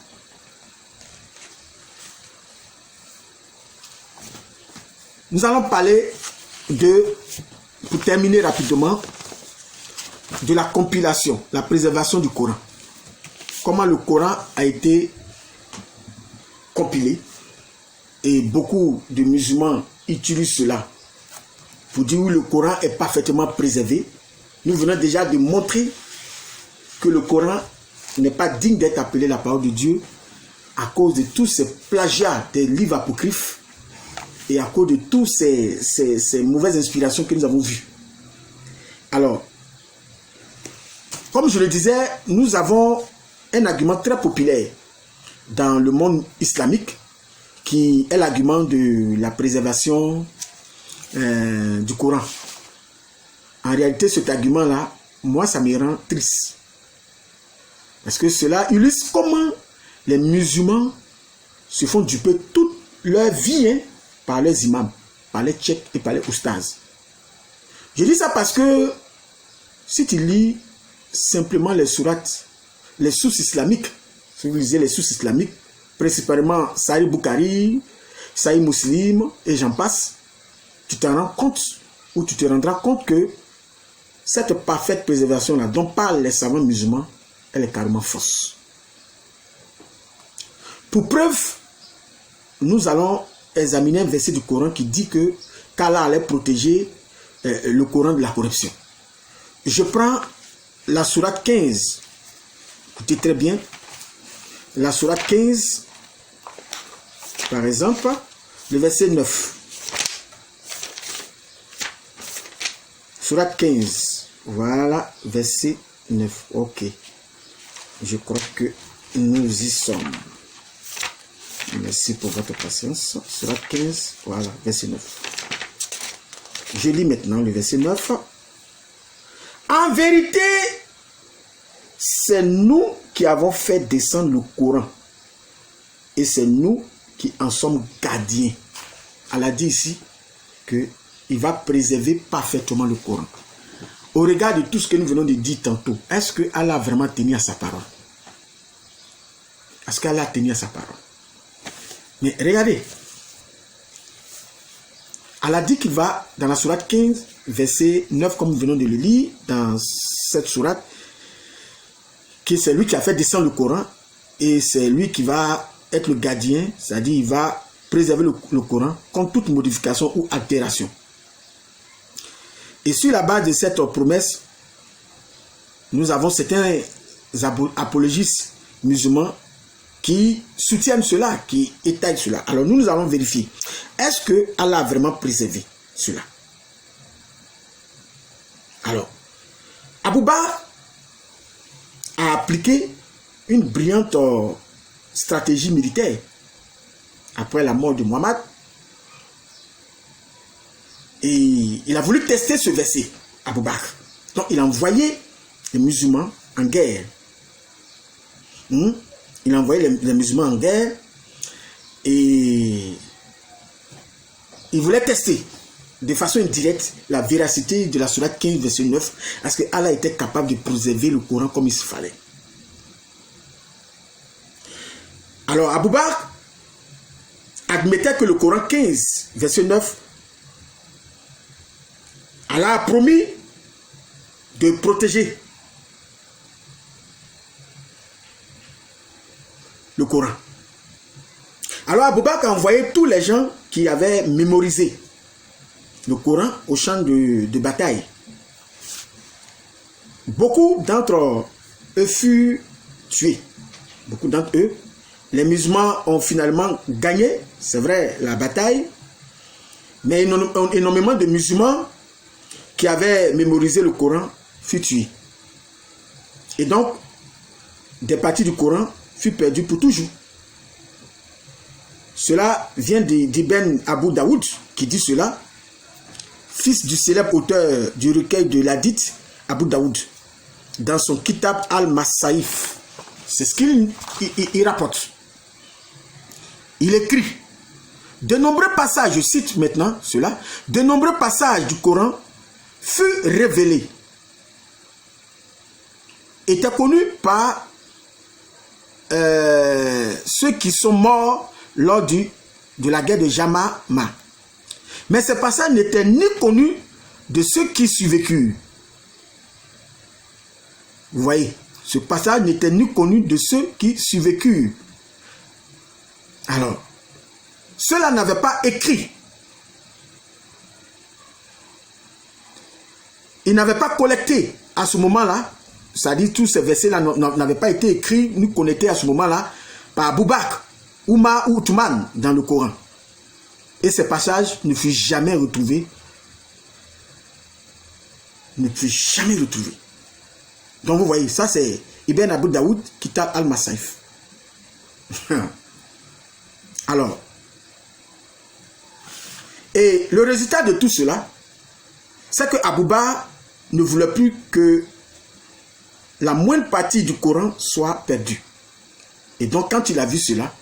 nous allons parler pour terminer rapidement, de la compilation, la préservation du Coran. Comment le Coran a été compilé. Et beaucoup de musulmans utilisent cela pour dire oui, le Coran est parfaitement préservé. Nous venons déjà de montrer que le Coran n'est pas digne d'être appelé la parole de Dieu à cause de tous ces plagiats des livres apocryphes et à cause de toutes ces mauvaises inspirations que nous avons vues. Alors, comme je le disais, nous avons un argument très populaire dans le monde islamique qui est l'argument de la préservation du Coran. En réalité, cet argument-là, moi, ça me rend triste. Parce que cela illustre comment les musulmans se font duper toute leur vie par les imams, par les tchèques et par les oustas. Je dis ça parce que si tu lis simplement les sourates, les sources islamiques, si vous lisez les sources islamiques, principalement Sahih Bukhari, Sahih Muslim et j'en passe, tu te rends compte ou tu te rendras compte que cette parfaite préservation-là dont parlent les savants musulmans, elle est carrément fausse. Pour preuve, nous allons examiner un verset du Coran qui dit que qu'Allah allait protéger le Coran de la corruption. Je prends la sourate 15. Écoutez très bien. La sourate 15, par exemple, le verset 9. Sourate 15. Voilà, verset 9. Ok. Je crois que nous y sommes. Merci pour votre patience. Sourate 15, voilà, verset 9. Je lis maintenant le verset 9. En vérité, c'est nous qui avons fait descendre le Coran. Et c'est nous qui en sommes gardiens. Allah dit ici qu'il va préserver parfaitement le Coran. Au regard de tout ce que nous venons de dire tantôt, est-ce que Allah a vraiment tenu à sa parole? Est-ce qu'Allah a tenu à sa parole? Mais regardez. Allah dit qu'il va, dans la sourate 15, verset 9, comme nous venons de le lire, dans cette sourate, que c'est lui qui a fait descendre le Coran, et c'est lui qui va être le gardien, c'est-à-dire il va préserver le Coran contre toute modification ou altération. Et sur la base de cette promesse, nous avons certains apologistes musulmans qui soutiennent cela, qui étayent cela. Alors nous allons vérifier. Est-ce que Allah a vraiment préservé cela? Alors, Abu Bakr a appliqué une brillante stratégie militaire après la mort de Muhammad. Et il a voulu tester ce verset, Abu Bakr. Donc il a envoyé les musulmans en guerre. Il a envoyé les musulmans en guerre et il voulait tester de façon indirecte la véracité de la sourate 15, verset 9, parce que Allah était capable de préserver le Coran comme il se fallait. Alors Abu Bakr admettait que le Coran 15, verset 9, Allah a promis de protéger le Coran. Alors Abu Bakr a envoyé tous les gens qui avaient mémorisé le Coran au champ de bataille. Beaucoup d'entre eux furent tués. Beaucoup d'entre eux. Les musulmans ont finalement gagné, c'est vrai, la bataille. Mais énormément de musulmans qui avaient mémorisé le Coran furent tués. Et donc, des parties du Coran furent perdues pour toujours. Cela vient d'Ibn Abu Daoud qui dit cela, fils du célèbre auteur du recueil de l'Hadith, Abu Daoud, dans son Kitab al-Masaïf. C'est ce qu'il rapporte. Il écrit, de nombreux passages, je cite maintenant cela, de nombreux passages du Coran furent révélés, étaient connus par ceux qui sont morts lors de la guerre de Yamama. Mais ces passages n'étaient ni connus de ceux qui survécurent. Vous voyez, ce passage n'était ni connu de ceux qui survécurent. Alors, ceux-là n'avaient pas écrit. Ils n'avaient pas collecté à ce moment-là. C'est-à-dire tous ces versets-là n'avaient pas été écrits ni connectés à ce moment-là par Abu Bakr, Oumar ou Othman dans le Coran. Et ces passages ne furent jamais retrouvés. Ne furent jamais retrouvés. Donc vous voyez, ça c'est Ibn Abu Daoud, Kitab al-Masaïf. Alors, et le résultat de tout cela, c'est que Abu Bakr ne voulait plus que la moindre partie du Coran soit perdue. Et donc quand il a vu cela,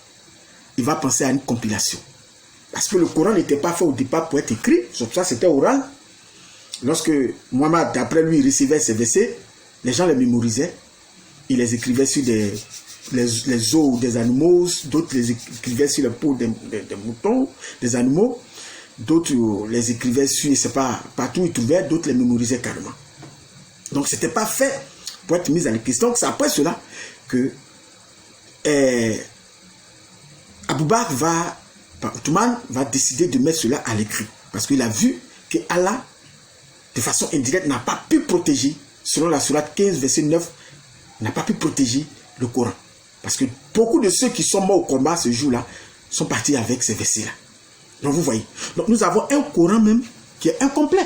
il va penser à une compilation. Parce que le Coran n'était pas fait au départ pour être écrit, sauf ça c'était oral. Lorsque Mohammed, d'après lui, recevait ces versets, les gens les mémorisaient, ils les écrivaient sur les os des animaux, d'autres les écrivaient sur la peau des moutons, des animaux, d'autres les écrivaient sur, je ne sais pas, partout où ils trouvaient, d'autres les mémorisaient carrément. Donc ce n'était pas fait pour être mis à l'écrit. Donc c'est après cela que Abu Bakr Othman va décider de mettre cela à l'écrit. Parce qu'il a vu que Allah, de façon indirecte, n'a pas pu protéger, selon la sourate 15, verset 9, n'a pas pu protéger le Coran. Parce que beaucoup de ceux qui sont morts au combat ce jour-là sont partis avec ces versets-là. Donc vous voyez. Donc nous avons un Coran même qui est incomplet.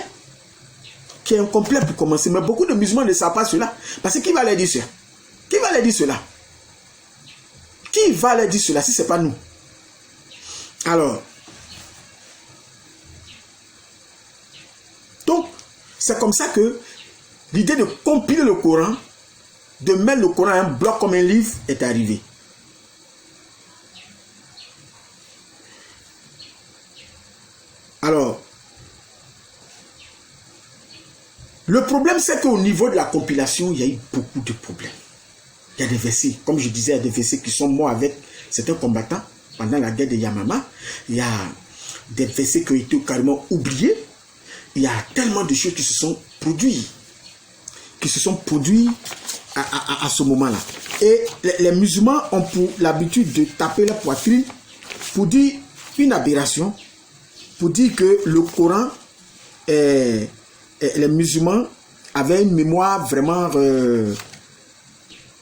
Qui est incomplet pour commencer. Mais beaucoup de musulmans ne savent pas cela. Parce que qui va leur dire cela? Qui va leur dire cela? Qui va leur dire cela si ce n'est pas nous? Alors, donc, c'est comme ça que l'idée de compiler le Coran, de mettre le Coran à un bloc comme un livre, est arrivée. Alors, le problème, c'est qu'au niveau de la compilation, il y a eu beaucoup de problèmes. Il y a des versets, comme je disais, il y a des versets qui sont morts avec certains combattants pendant la guerre de Yamama. Il y a des versets qui ont été carrément oubliés. Il y a tellement de choses qui se sont produites. À ce moment-là. Et les musulmans ont pour l'habitude de taper la poitrine pour dire une aberration, pour dire que le Coran, les musulmans avaient une mémoire vraiment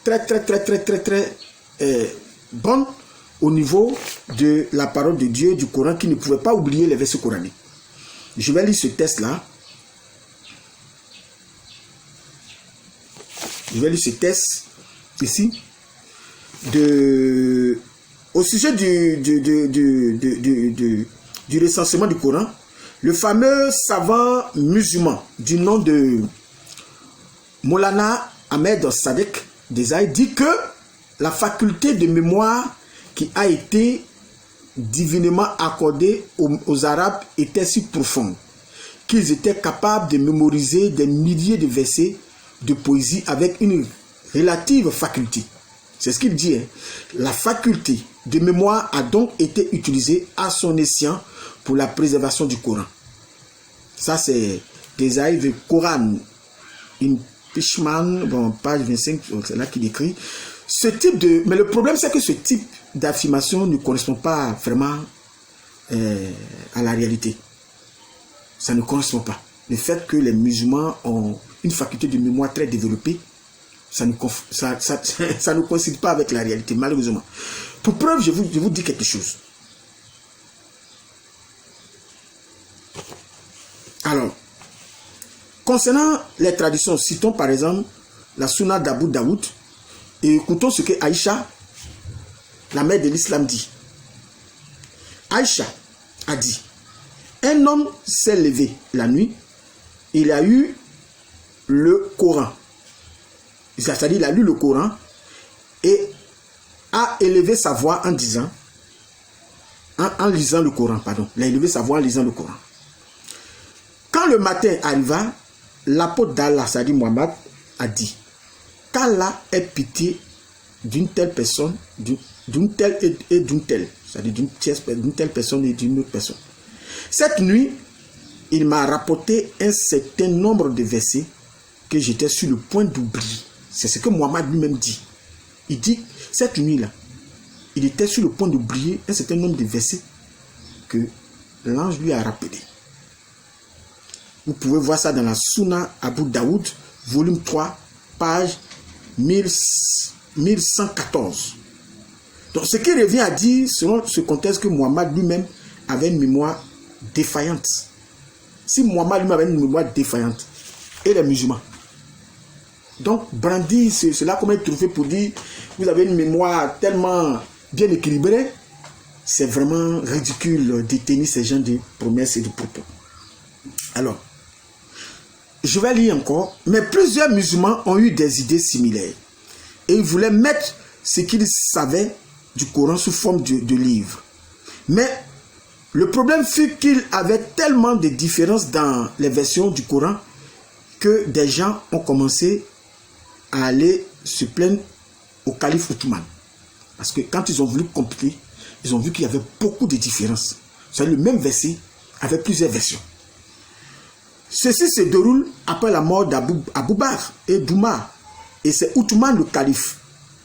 très bonne au niveau de la parole de Dieu, du Coran, qui ne pouvait pas oublier les versets coraniques. Je vais lire ce texte-là. Je vais lire ce texte ici. Au sujet du recensement du Coran, le fameux savant musulman du nom de Maulana Ahmed Sadek Desaï dit que la faculté de mémoire qui a été divinement accordée aux Arabes était si profonde qu'ils étaient capables de mémoriser des milliers de versets de poésie avec une relative faculté. C'est ce qu'il dit. Hein. La faculté de mémoire a donc été utilisée à son escient pour la préservation du Coran. Ça, c'est Desaï, le Coran, une Pishman, bon, page 25, c'est là qu'il écrit. Ce type de... Mais le problème, c'est que ce type d'affirmation ne correspond pas vraiment à la réalité. Ça ne correspond pas. Le fait que les musulmans ont une faculté de mémoire très développée, ça ne coïncide pas avec la réalité, malheureusement. Pour preuve, je vous dis quelque chose. Alors, concernant les traditions, citons par exemple la Sunna d'Abu Daoud et écoutons ce que Aïcha, la mère de l'islam, dit. Aïcha a dit, un homme s'est levé la nuit, il a eu le Coran. C'est-à-dire, il a lu le Coran et a élevé sa voix en disant, en lisant le Coran, pardon. Il a élevé sa voix en lisant le Coran. Quand le matin arriva, l'apôtre d'Allah, c'est-à-dire Mohammed, a dit, qu'Allah ait pitié d'une telle personne, d'une telle et d'une telle, c'est-à-dire d'une telle personne et d'une autre personne. Cette nuit, il m'a rapporté un certain nombre de versets que j'étais sur le point d'oublier. C'est ce que Mohammed lui-même dit. Il dit, cette nuit-là, il était sur le point d'oublier un certain nombre de versets que l'ange lui a rappelé. Vous pouvez voir ça dans la Sunna Abu Daoud, volume 3, page 1114. Donc, ce qui revient à dire, selon ce contexte, que Mohammed lui-même avait une mémoire défaillante. Si Mohammed lui-même avait une mémoire défaillante, et les musulmans. Donc, brandir cela comme un trophée pour dire, vous avez une mémoire tellement bien équilibrée, c'est vraiment ridicule de tenir ces gens de promesses et de propos. Alors, je vais lire encore, mais plusieurs musulmans ont eu des idées similaires. Et ils voulaient mettre ce qu'ils savaient du Coran sous forme de livre. Mais le problème fut qu'il avait tellement de différences dans les versions du Coran que des gens ont commencé à aller se plaindre au calife Othman. Parce que quand ils ont voulu compiler, ils ont vu qu'il y avait beaucoup de différences. C'est le même verset avec plusieurs versions. Ceci se déroule après la mort d'Abou Bakr et d'Oumar. Et c'est Othman le calife.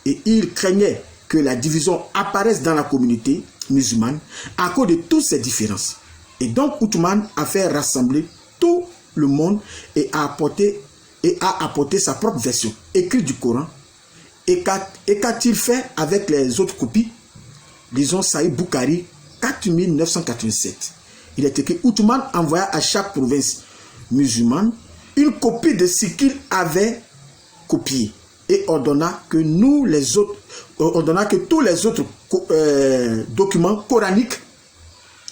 Et il craignait que la division apparaisse dans la communauté musulmane à cause de toutes ces différences. Et donc Othman a fait rassembler tout le monde et a apporté sa propre version écrite du Coran. Et qu'a-t-il fait avec les autres copies? Disons Sahih Bukhari 4987. Il est écrit, Othman envoya à chaque province musulmane une copie de ce qu'il avait copié et ordonna que tous les autres documents coraniques,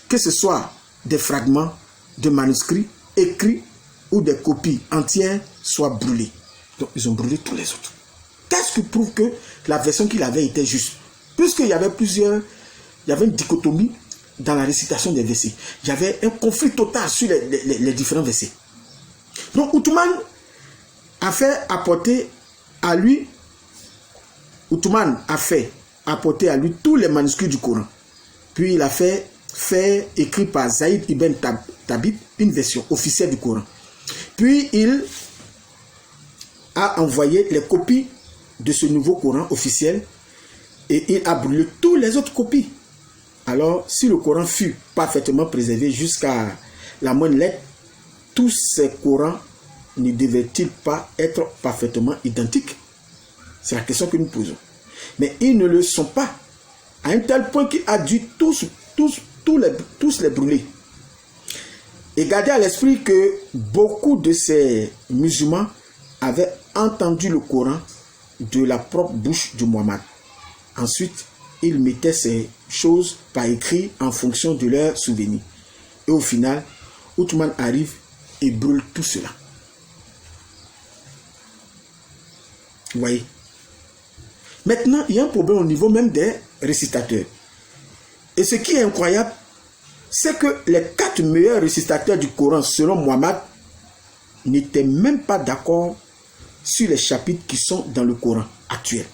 que ce soit des fragments de manuscrits écrits ou des copies entières, soient brûlés. Donc ils ont brûlé tous les autres. Qu'est-ce qui prouve que la version qu'il avait était juste? Puisqu'il y avait il y avait une dichotomie dans la récitation des versets. Il y avait un conflit total sur les différents versets. Donc Othman a fait apporter à lui tous les manuscrits du Coran. Puis il a fait écrit par Zaïd ibn Thabit une version officielle du Coran. Puis il a envoyé les copies de ce nouveau Coran officiel et il a brûlé toutes les autres copies. Alors, si le Coran fut parfaitement préservé jusqu'à la moindre lettre, tous ces Corans ne devaient-ils pas être parfaitement identiques? C'est la question que nous posons. Mais ils ne le sont pas, à un tel point qu'il a dû tous les brûler. Et gardez à l'esprit que beaucoup de ces musulmans avaient entendu le Coran de la propre bouche de Mohammed. Ensuite, ils mettaient ces choses par écrit en fonction de leurs souvenirs. Et au final, Othman arrive et brûle tout cela. Vous voyez? Maintenant, il y a un problème au niveau même des récitateurs. Et ce qui est incroyable, c'est que les 4 meilleurs récitateurs du Coran, selon Mohammed, n'étaient même pas d'accord sur les chapitres qui sont dans le Coran actuel.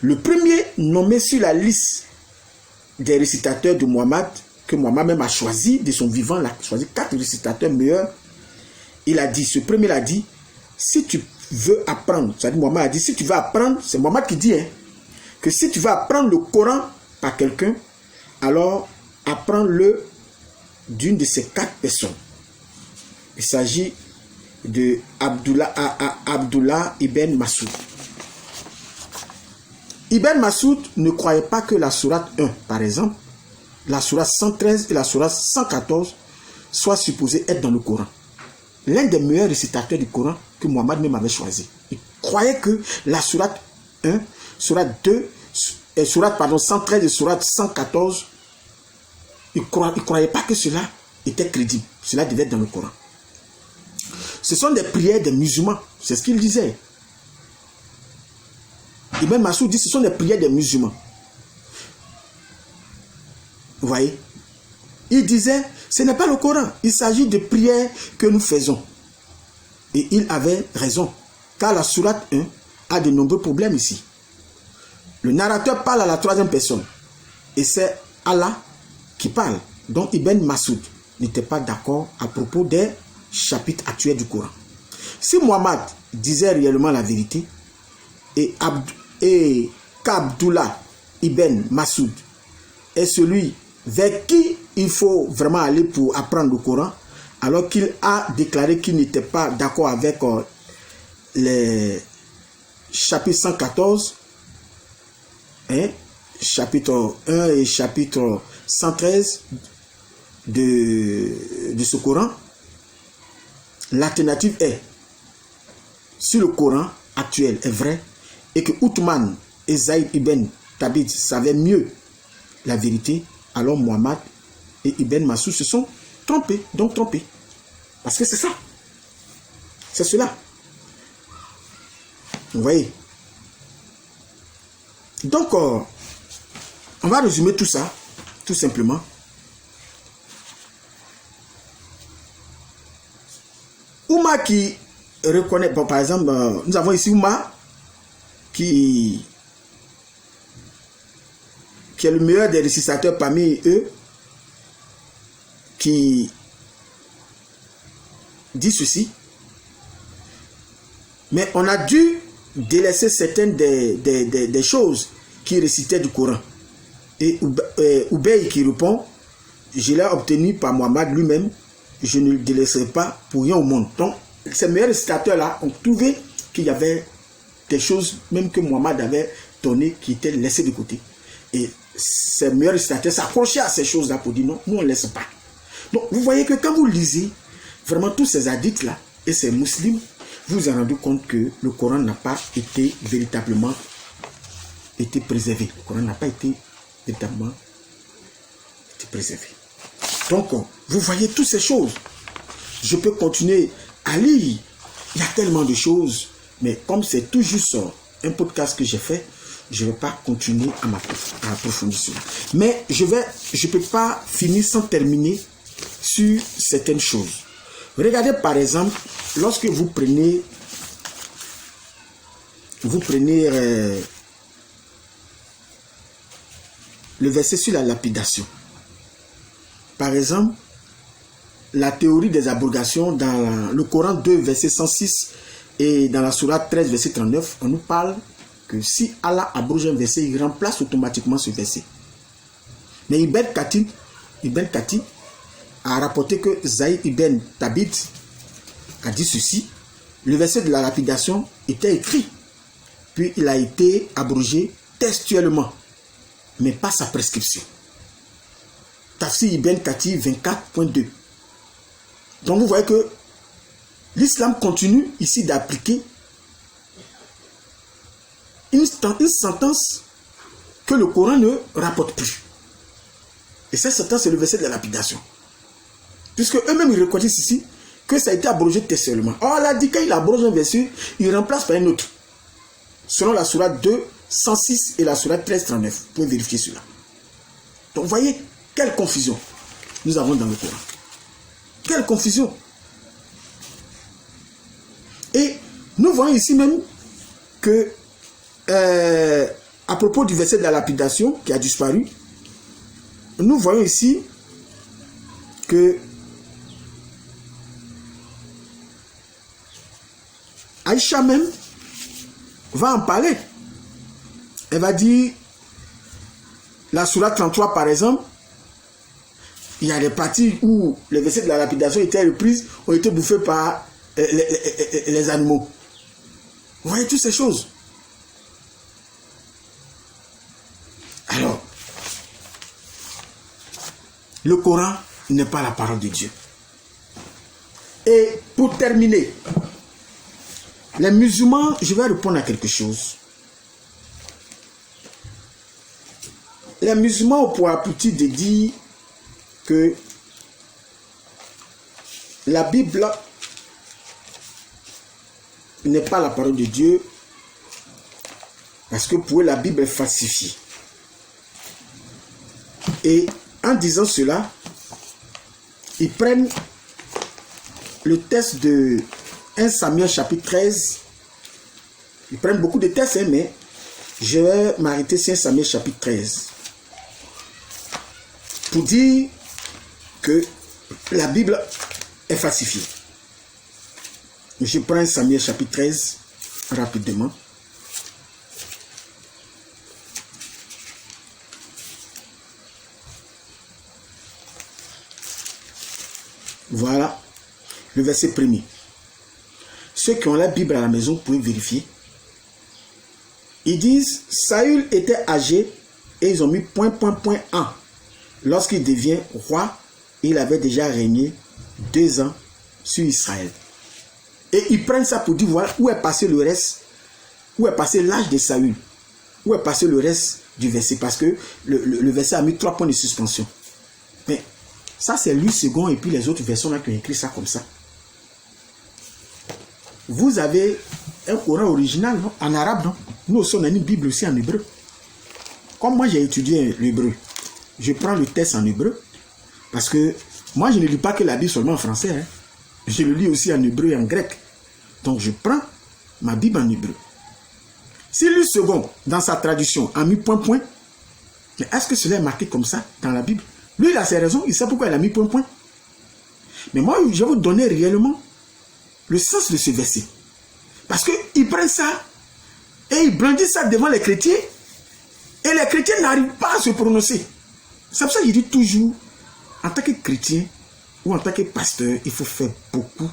Le premier nommé sur la liste des récitateurs de Mohammed, que Mohammed même a choisi de son vivant, il a choisi 4 récitateurs meilleurs. Ce premier a dit, si tu veux apprendre, c'est-à-dire Mohammed a dit, si tu veux apprendre, c'est Mohammed qui dit, que si tu veux apprendre le Coran par quelqu'un, alors apprends-le d'une de ces 4 personnes. Il s'agit de Abdullah ibn Masoud. Ibn Masoud ne croyait pas que la sourate 1, par exemple, la sourate 113 et la sourate 114 soient supposées être dans le Coran. L'un des meilleurs récitateurs du Coran que Mohammed même avait choisi. Il croyait que la sourate 1, sourate 2, sourate 113 et sourate 114 ils ne croyaient pas que cela était crédible. Cela devait être dans le Coran. Ce sont des prières des musulmans. C'est ce qu'il disait. Ibn Massoud dit que ce sont des prières des musulmans. Vous voyez? Il disait, ce n'est pas le Coran. Il s'agit de prières que nous faisons. Et il avait raison. Car la sourate 1 a de nombreux problèmes ici. Le narrateur parle à la troisième personne. Et c'est Allah qui parle. Donc Ibn Massoud n'était pas d'accord à propos des chapitres actuels du Coran. Si Muhammad disait réellement la vérité et qu'Abdullah Ibn Massoud est celui vers qui il faut vraiment aller pour apprendre le Coran, alors qu'il a déclaré qu'il n'était pas d'accord avec les chapitres 114, chapitre 1 et chapitre 113 de ce Coran, l'alternative est, si le Coran actuel est vrai et que Uthman et Zayd ibn Thabit savaient mieux la vérité, alors Muhammad et Ibn Massoud se sont trompés, donc trompés. Parce que c'est ça. C'est cela. Vous voyez? Donc, on va résumer tout ça, tout simplement. Ouma qui reconnaît, bon, par exemple, nous avons ici Ouma qui est le meilleur des récitateurs parmi eux, qui dit ceci. Mais on a dû délaisser certaines des choses qui récitaient du Coran. Et Ubay qui répond, je l'ai obtenu par Muhammad lui-même, je ne le délaisserai pas pour rien au monde. Donc, ces meilleurs récitateurs-là ont trouvé qu'il y avait des choses, même que Muhammad avait données, qui étaient laissées de côté. Et ces meilleurs récitateurs s'accrochaient à ces choses-là pour dire non, nous on ne laisse pas. Donc, vous voyez que quand vous lisez vraiment tous ces hadiths-là et ces musulmans, vous vous rendez compte que le Coran n'a pas été véritablement préservé. Le Coran n'a pas été véritablement préservé. Donc, vous voyez toutes ces choses. Je peux continuer à lire. Il y a tellement de choses. Mais comme c'est tout juste un podcast que j'ai fait, je ne vais pas continuer à approfondir cela. Mais je ne peux pas finir sans terminer sur certaines choses. Regardez par exemple, lorsque vous prenez le verset sur la lapidation. Par exemple, la théorie des abrogations dans le Coran 2, verset 106 et dans la Sourate 13, verset 39, on nous parle que si Allah abroge un verset, il remplace automatiquement ce verset. Mais Ibn Khatib a rapporté que Zayd ibn Thabit a dit ceci: le verset de la lapidation était écrit, puis il a été abrogé textuellement, mais pas sa prescription. Tafsir Ibn Kathir 24.2. Donc vous voyez que l'islam continue ici d'appliquer une sentence que le Coran ne rapporte plus. Et cette sentence, c'est le verset de la lapidation. Puisque eux-mêmes, ils reconnaissent ici que ça a été abrogé textuellement. Or, Allah dit qu'il abroge un verset, il remplace par un autre. Selon la Sourate 2, 106 et la Sourate 13, 39. Vous pouvez vérifier cela. Donc, vous voyez, quelle confusion nous avons dans le Coran. Quelle confusion. Et nous voyons ici même que, à propos du verset de la lapidation qui a disparu, nous voyons ici que Aïcha même va en parler. Elle va dire, la Sourate 33 par exemple, il y a des parties où les versets de la lapidation étaient reprises, ont été bouffés par les animaux. Vous voyez toutes ces choses. Alors, le Coran n'est pas la parole de Dieu. Et pour terminer, les musulmans, je vais répondre à quelque chose. Les musulmans ont pour habitude de dire que la Bible n'est pas la parole de Dieu, parce que pour eux, la Bible est falsifiée. Et en disant cela, ils prennent le texte de 1 Samuel chapitre 13. Ils prennent beaucoup de textes, hein, mais je vais m'arrêter sur 1 Samuel chapitre 13. Pour dire que la Bible est falsifiée. Je prends 1 Samuel chapitre 13 rapidement. Voilà le verset premier. Ceux qui ont la Bible à la maison peuvent vérifier. Ils disent, Saül était âgé et ils ont mis ... Lorsqu'il devient roi, il avait déjà régné 2 ans sur Israël. Et ils prennent ça pour dire, voilà, où est passé le reste, où est passé l'âge de Saül, où est passé le reste du verset, parce que le verset a mis 3 points de suspension. Mais ça, c'est Louis II et puis les autres versions là qui ont écrit ça comme ça. Vous avez un Coran original, non? En arabe, non? Nous aussi, on a une Bible aussi en hébreu. Comme moi, j'ai étudié l'hébreu, je prends le texte en hébreu, parce que moi, je ne lis pas que la Bible seulement en français. Hein. Je le lis aussi en hébreu et en grec. Donc, je prends ma Bible en hébreu. Si Louis II, dans sa traduction, a mis ... mais est-ce que cela est marqué comme ça dans la Bible? Lui, il a ses raisons, il sait pourquoi il a mis ... Mais moi, je vais vous donner réellement le sens de ce verset. Parce qu'ils prennent ça et ils brandissent ça devant les chrétiens et les chrétiens n'arrivent pas à se prononcer. C'est pour ça que je dis toujours, en tant que chrétien ou en tant que pasteur, il faut faire beaucoup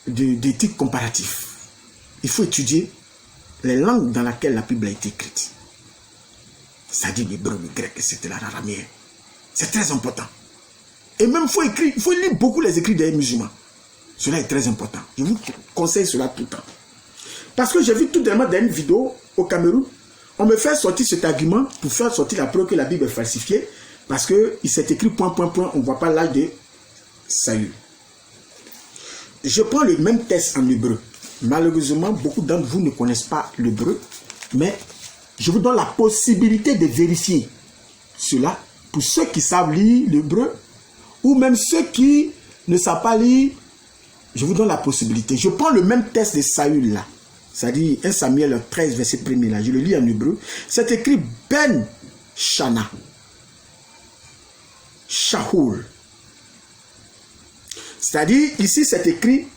d'éthique comparative. Il faut étudier les langues dans lesquelles la Bible a été écrite. C'est-à-dire l'hébreu, le grec, etc., l'araméen. C'est très important. Et même, il faut lire beaucoup les écrits des musulmans. Cela est très important. Je vous conseille cela tout le temps. Parce que j'ai vu tout dernièrement dans une vidéo au Cameroun, on me fait sortir cet argument pour faire sortir la preuve que la Bible est ... parce qu'il s'est écrit ... on ne voit pas l'âge de Saül. Je prends le même texte en hébreu. Malheureusement, beaucoup d'entre vous ne connaissent pas l'hébreu, mais je vous donne la possibilité de vérifier cela pour ceux qui savent lire l'hébreu ou même ceux qui ne savent pas lire. Je vous donne la possibilité. Je prends le même texte de Saül là. C'est-à-dire 1 Samuel 13, verset 1er là. Je le lis en hébreu. C'est écrit Ben Shana. Shaoul. C'est-à-dire, ici c'est écrit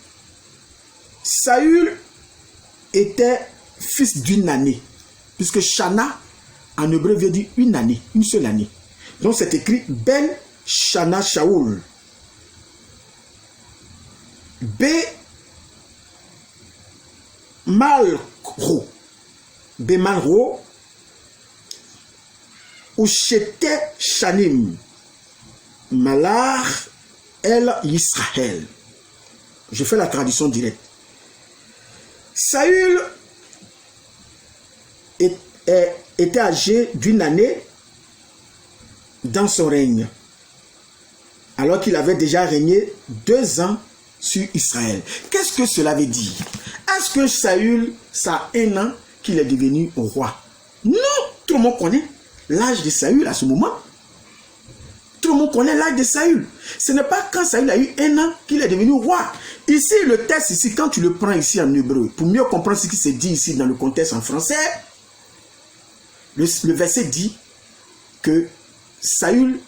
Saül était fils d'une année. Puisque Shana, en hébreu, veut dire une année, une seule année. Donc c'est écrit Ben Shana Shaoul. B. Malro. B. Malro. Ushete Shanim. Malar El Yisraël. Je fais la traduction directe. Saül était âgé d'une année dans son règne, alors qu'il avait déjà régné 2 ans sur Israël. Qu'est-ce que cela veut dire? Est-ce que Saül, ça a 1 an qu'il est devenu roi? Non, tout le monde connaît l'âge de Saül à ce moment. Tout le monde connaît l'âge de Saül. Ce n'est pas quand Saül a eu 1 an qu'il est devenu roi. Ici, le texte, ici, quand tu le prends ici en hébreu, pour mieux comprendre ce qui se dit ici dans le contexte en français, le verset dit que Saül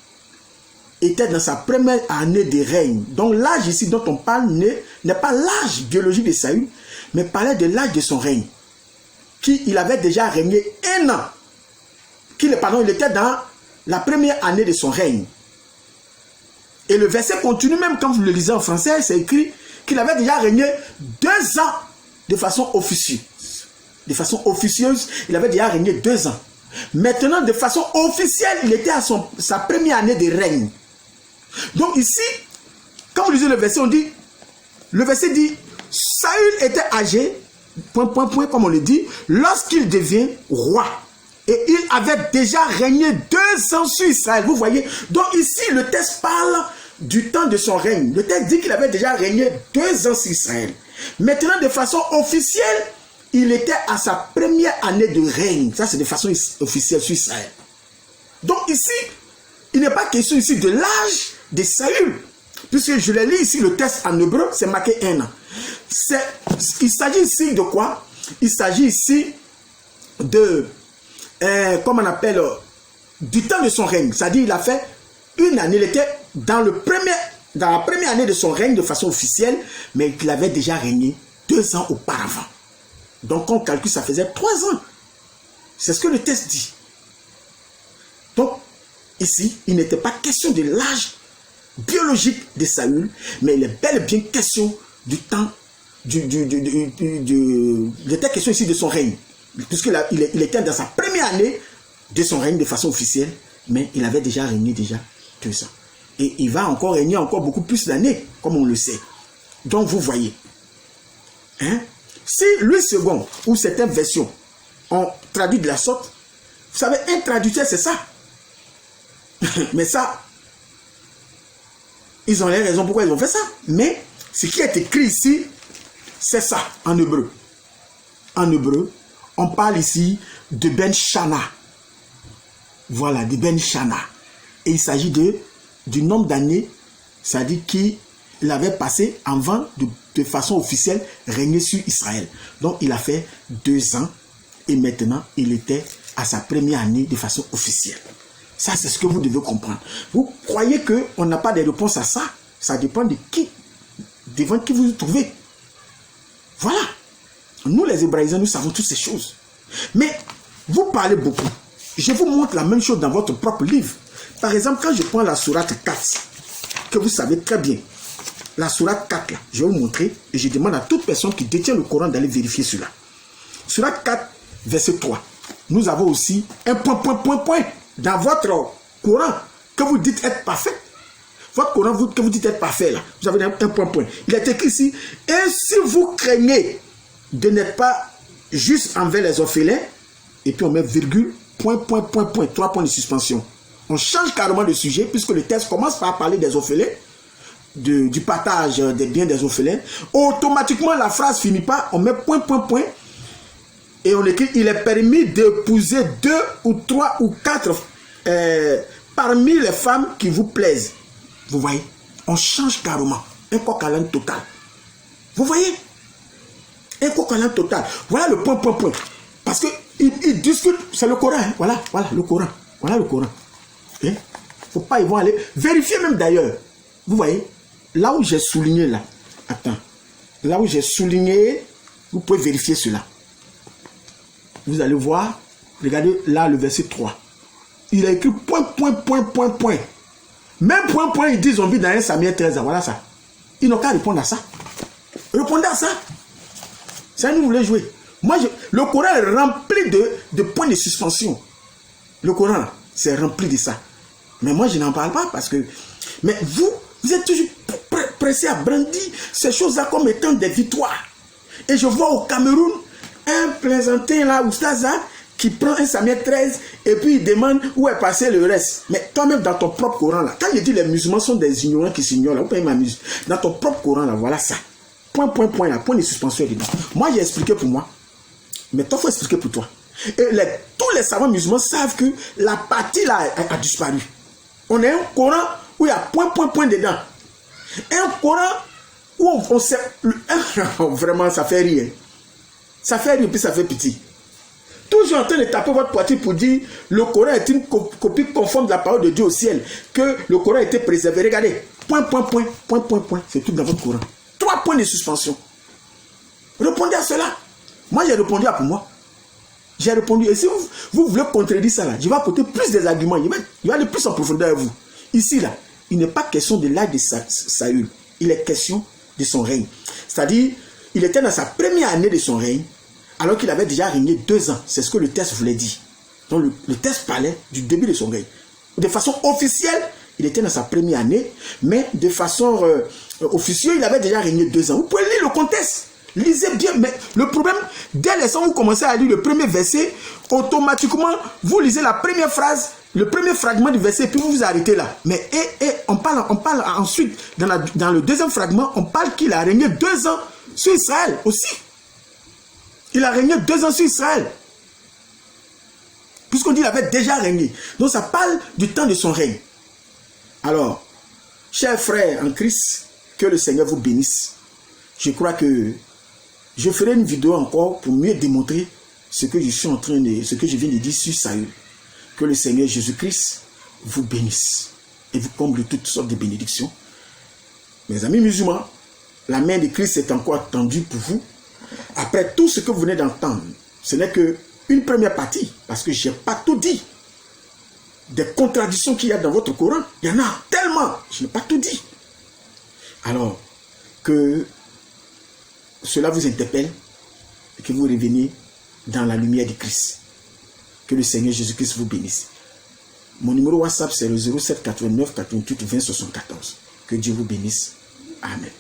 était dans sa première année de règne. Donc l'âge ici dont on parle n'est pas l'âge biologique de Saül, mais parlait de l'âge de son règne. Il avait déjà régné 1 an. Il était dans la première année de son règne. Et le verset continue, même quand vous le lisez en français, c'est écrit qu'il avait déjà régné 2 ans de façon officieuse. De façon officieuse, il avait déjà régné 2 ans. Maintenant, de façon officielle, il était à sa première année de règne. Donc ici, quand vous lisez le verset, le verset dit, Saül était âgé, ... comme on le dit, lorsqu'il devient roi. Et il avait déjà régné 2 ans sur Israël. Vous voyez? Donc ici, le texte parle du temps de son règne. Le texte dit qu'il avait déjà régné 2 ans sur Israël. Maintenant, de façon officielle, il était à sa première année de règne. Ça, c'est de façon officielle sur Israël. Donc ici, il n'est pas question ici de l'âge de Saül. Puisque je l'ai lu ici, le texte en hébreu, c'est marqué 1 an. Il s'agit ici de quoi? Il s'agit ici de, comment on appelle, du temps de son règne. C'est-à-dire il a fait une année, il était dans la première année de son règne de façon officielle, mais il avait déjà régné 2 ans auparavant. Donc on calcule, ça faisait 3 ans. C'est ce que le texte dit. Donc, ici, il n'était pas question de l'âge biologique de Saül, mais il est bel et bien question du temps, il était question ici de son règne, puisqu'il était dans sa première année de son règne de façon officielle, mais il avait déjà régné 2 ans. Et il va encore régner encore beaucoup plus d'années, comme on le sait. Donc vous voyez, hein? Si Louis II ou certaines versions ont traduit de la sorte, vous savez, un traducteur c'est ça. Mais ça, ils ont les raisons pourquoi ils ont fait ça. Mais ce qui est écrit ici, c'est ça, en hébreu. En hébreu, on parle ici de Ben Shana. Voilà, de Ben Shana. Et il s'agit du nombre d'années, c'est-à-dire qu'il avait passé avant de façon officielle régner sur Israël. Donc il a fait 2 ans et maintenant il était à sa première année de façon officielle. Ça, c'est ce que vous devez comprendre. Vous croyez qu'on n'a pas de réponse à ça? Ça dépend de qui, devant qui vous vous trouvez. Voilà. Nous, les Hébraïens, nous savons toutes ces choses. Mais vous parlez beaucoup. Je vous montre la même chose dans votre propre livre. Par exemple, quand je prends la sourate 4, que vous savez très bien, la sourate 4, là, je vais vous montrer et je demande à toute personne qui détient le Coran d'aller vérifier cela. Sourate 4, verset 3. Nous avons aussi un point. Dans votre Coran, que vous dites être parfait, votre Coran que vous dites être parfait, là, vous avez un point. Il est écrit ici, et si vous craignez de n'être pas juste envers les orphelins, et puis on met virgule, point, 3 points de suspension. On change carrément de sujet, puisque le texte commence par parler des orphelins, du partage des biens des orphelins. Automatiquement, la phrase finit pas, on met point, et on écrit, il est permis d'épouser 2 ou 3 ou 4 parmi les femmes qui vous plaisent. Vous voyez, on change carrément. Un coq à l'âne total. Vous voyez, un coq à l'âne total. Voilà le point. Parce qu'ils discutent, c'est le Coran. Hein? Voilà le Coran. Voilà le Coran. Hein? Faut pas, ils vont aller vérifier même d'ailleurs. Vous voyez, là où j'ai souligné là, attends, là où j'ai souligné, vous pouvez vérifier cela. Vous allez voir, regardez là le verset 3. Il a écrit point. Même point, ils disent on vit dans 1 Samuel 13. Voilà ça. Ils n'ont qu'à répondre à ça. Répondez à ça. Ça nous voulait jouer. Moi, le Coran est rempli de points de suspension. Le Coran, c'est rempli de ça. Mais moi, je n'en parle pas parce que... Mais vous êtes toujours pressé à brandir ces choses-là comme étant des victoires. Et je vois au Cameroun, un plaisantin là, Oustaza, qui prend 1 Samuel 13 et puis il demande où est passé le reste. Mais toi-même dans ton propre Coran là, quand je dis les musulmans sont des ignorants qui s'ignorent là, vous pouvez m'amuser. Dans ton propre Coran là, voilà ça. Point là, point de suspension dedans. Moi j'ai expliqué pour moi, mais toi il faut expliquer pour toi. Et tous les savants musulmans savent que la partie là a disparu. On a un Coran où il y a point dedans. Un Coran où on sait... Vraiment ça fait rire. Ça fait rire puis ça fait pitié. Toujours en train de taper votre poitrine pour dire le Coran est une copie conforme de la parole de Dieu au ciel, que le Coran a été préservé. Regardez, point. C'est tout dans votre Coran. 3 points de suspension. Répondez à cela. Moi, j'ai répondu à pour moi. J'ai répondu. Et si vous voulez contredire ça, là, je vais apporter plus des arguments. Je vais aller plus en profondeur avec vous. Ici, là, il n'est pas question de l'âge de Saül. Il est question de son règne. C'est-à-dire, il était dans sa première année de son règne, alors qu'il avait déjà régné 2 ans. C'est ce que le texte voulait dire. Donc le texte parlait du début de son règne. De façon officielle, il était dans sa première année, mais de façon officieuse, il avait déjà régné 2 ans. Vous pouvez lire le contexte. Lisez bien, mais le problème, dès l'instant où vous commencez à lire le premier verset, automatiquement, vous lisez la première phrase, le premier fragment du verset, puis vous vous arrêtez là. Mais on parle ensuite, dans le deuxième fragment, on parle qu'il a régné 2 ans sur Israël aussi. Il a régné 2 ans sur Israël. Puisqu'on dit qu'il avait déjà régné. Donc ça parle du temps de son règne. Alors, chers frères en Christ, que le Seigneur vous bénisse. Je crois que je ferai une vidéo encore pour mieux démontrer ce que je suis en train de, ce que je viens de dire sur Saül. Que le Seigneur Jésus-Christ vous bénisse et vous comble toutes sortes de bénédictions. Mes amis musulmans, la main de Christ est encore tendue pour vous. Après tout ce que vous venez d'entendre, ce n'est qu'une première partie, parce que je n'ai pas tout dit. Des contradictions qu'il y a dans votre Coran, il y en a tellement, je n'ai pas tout dit. Alors, que cela vous interpelle et que vous reveniez dans la lumière de Christ. Que le Seigneur Jésus-Christ vous bénisse. Mon numéro WhatsApp, c'est le 07 89 88 20 74. Que Dieu vous bénisse. Amen.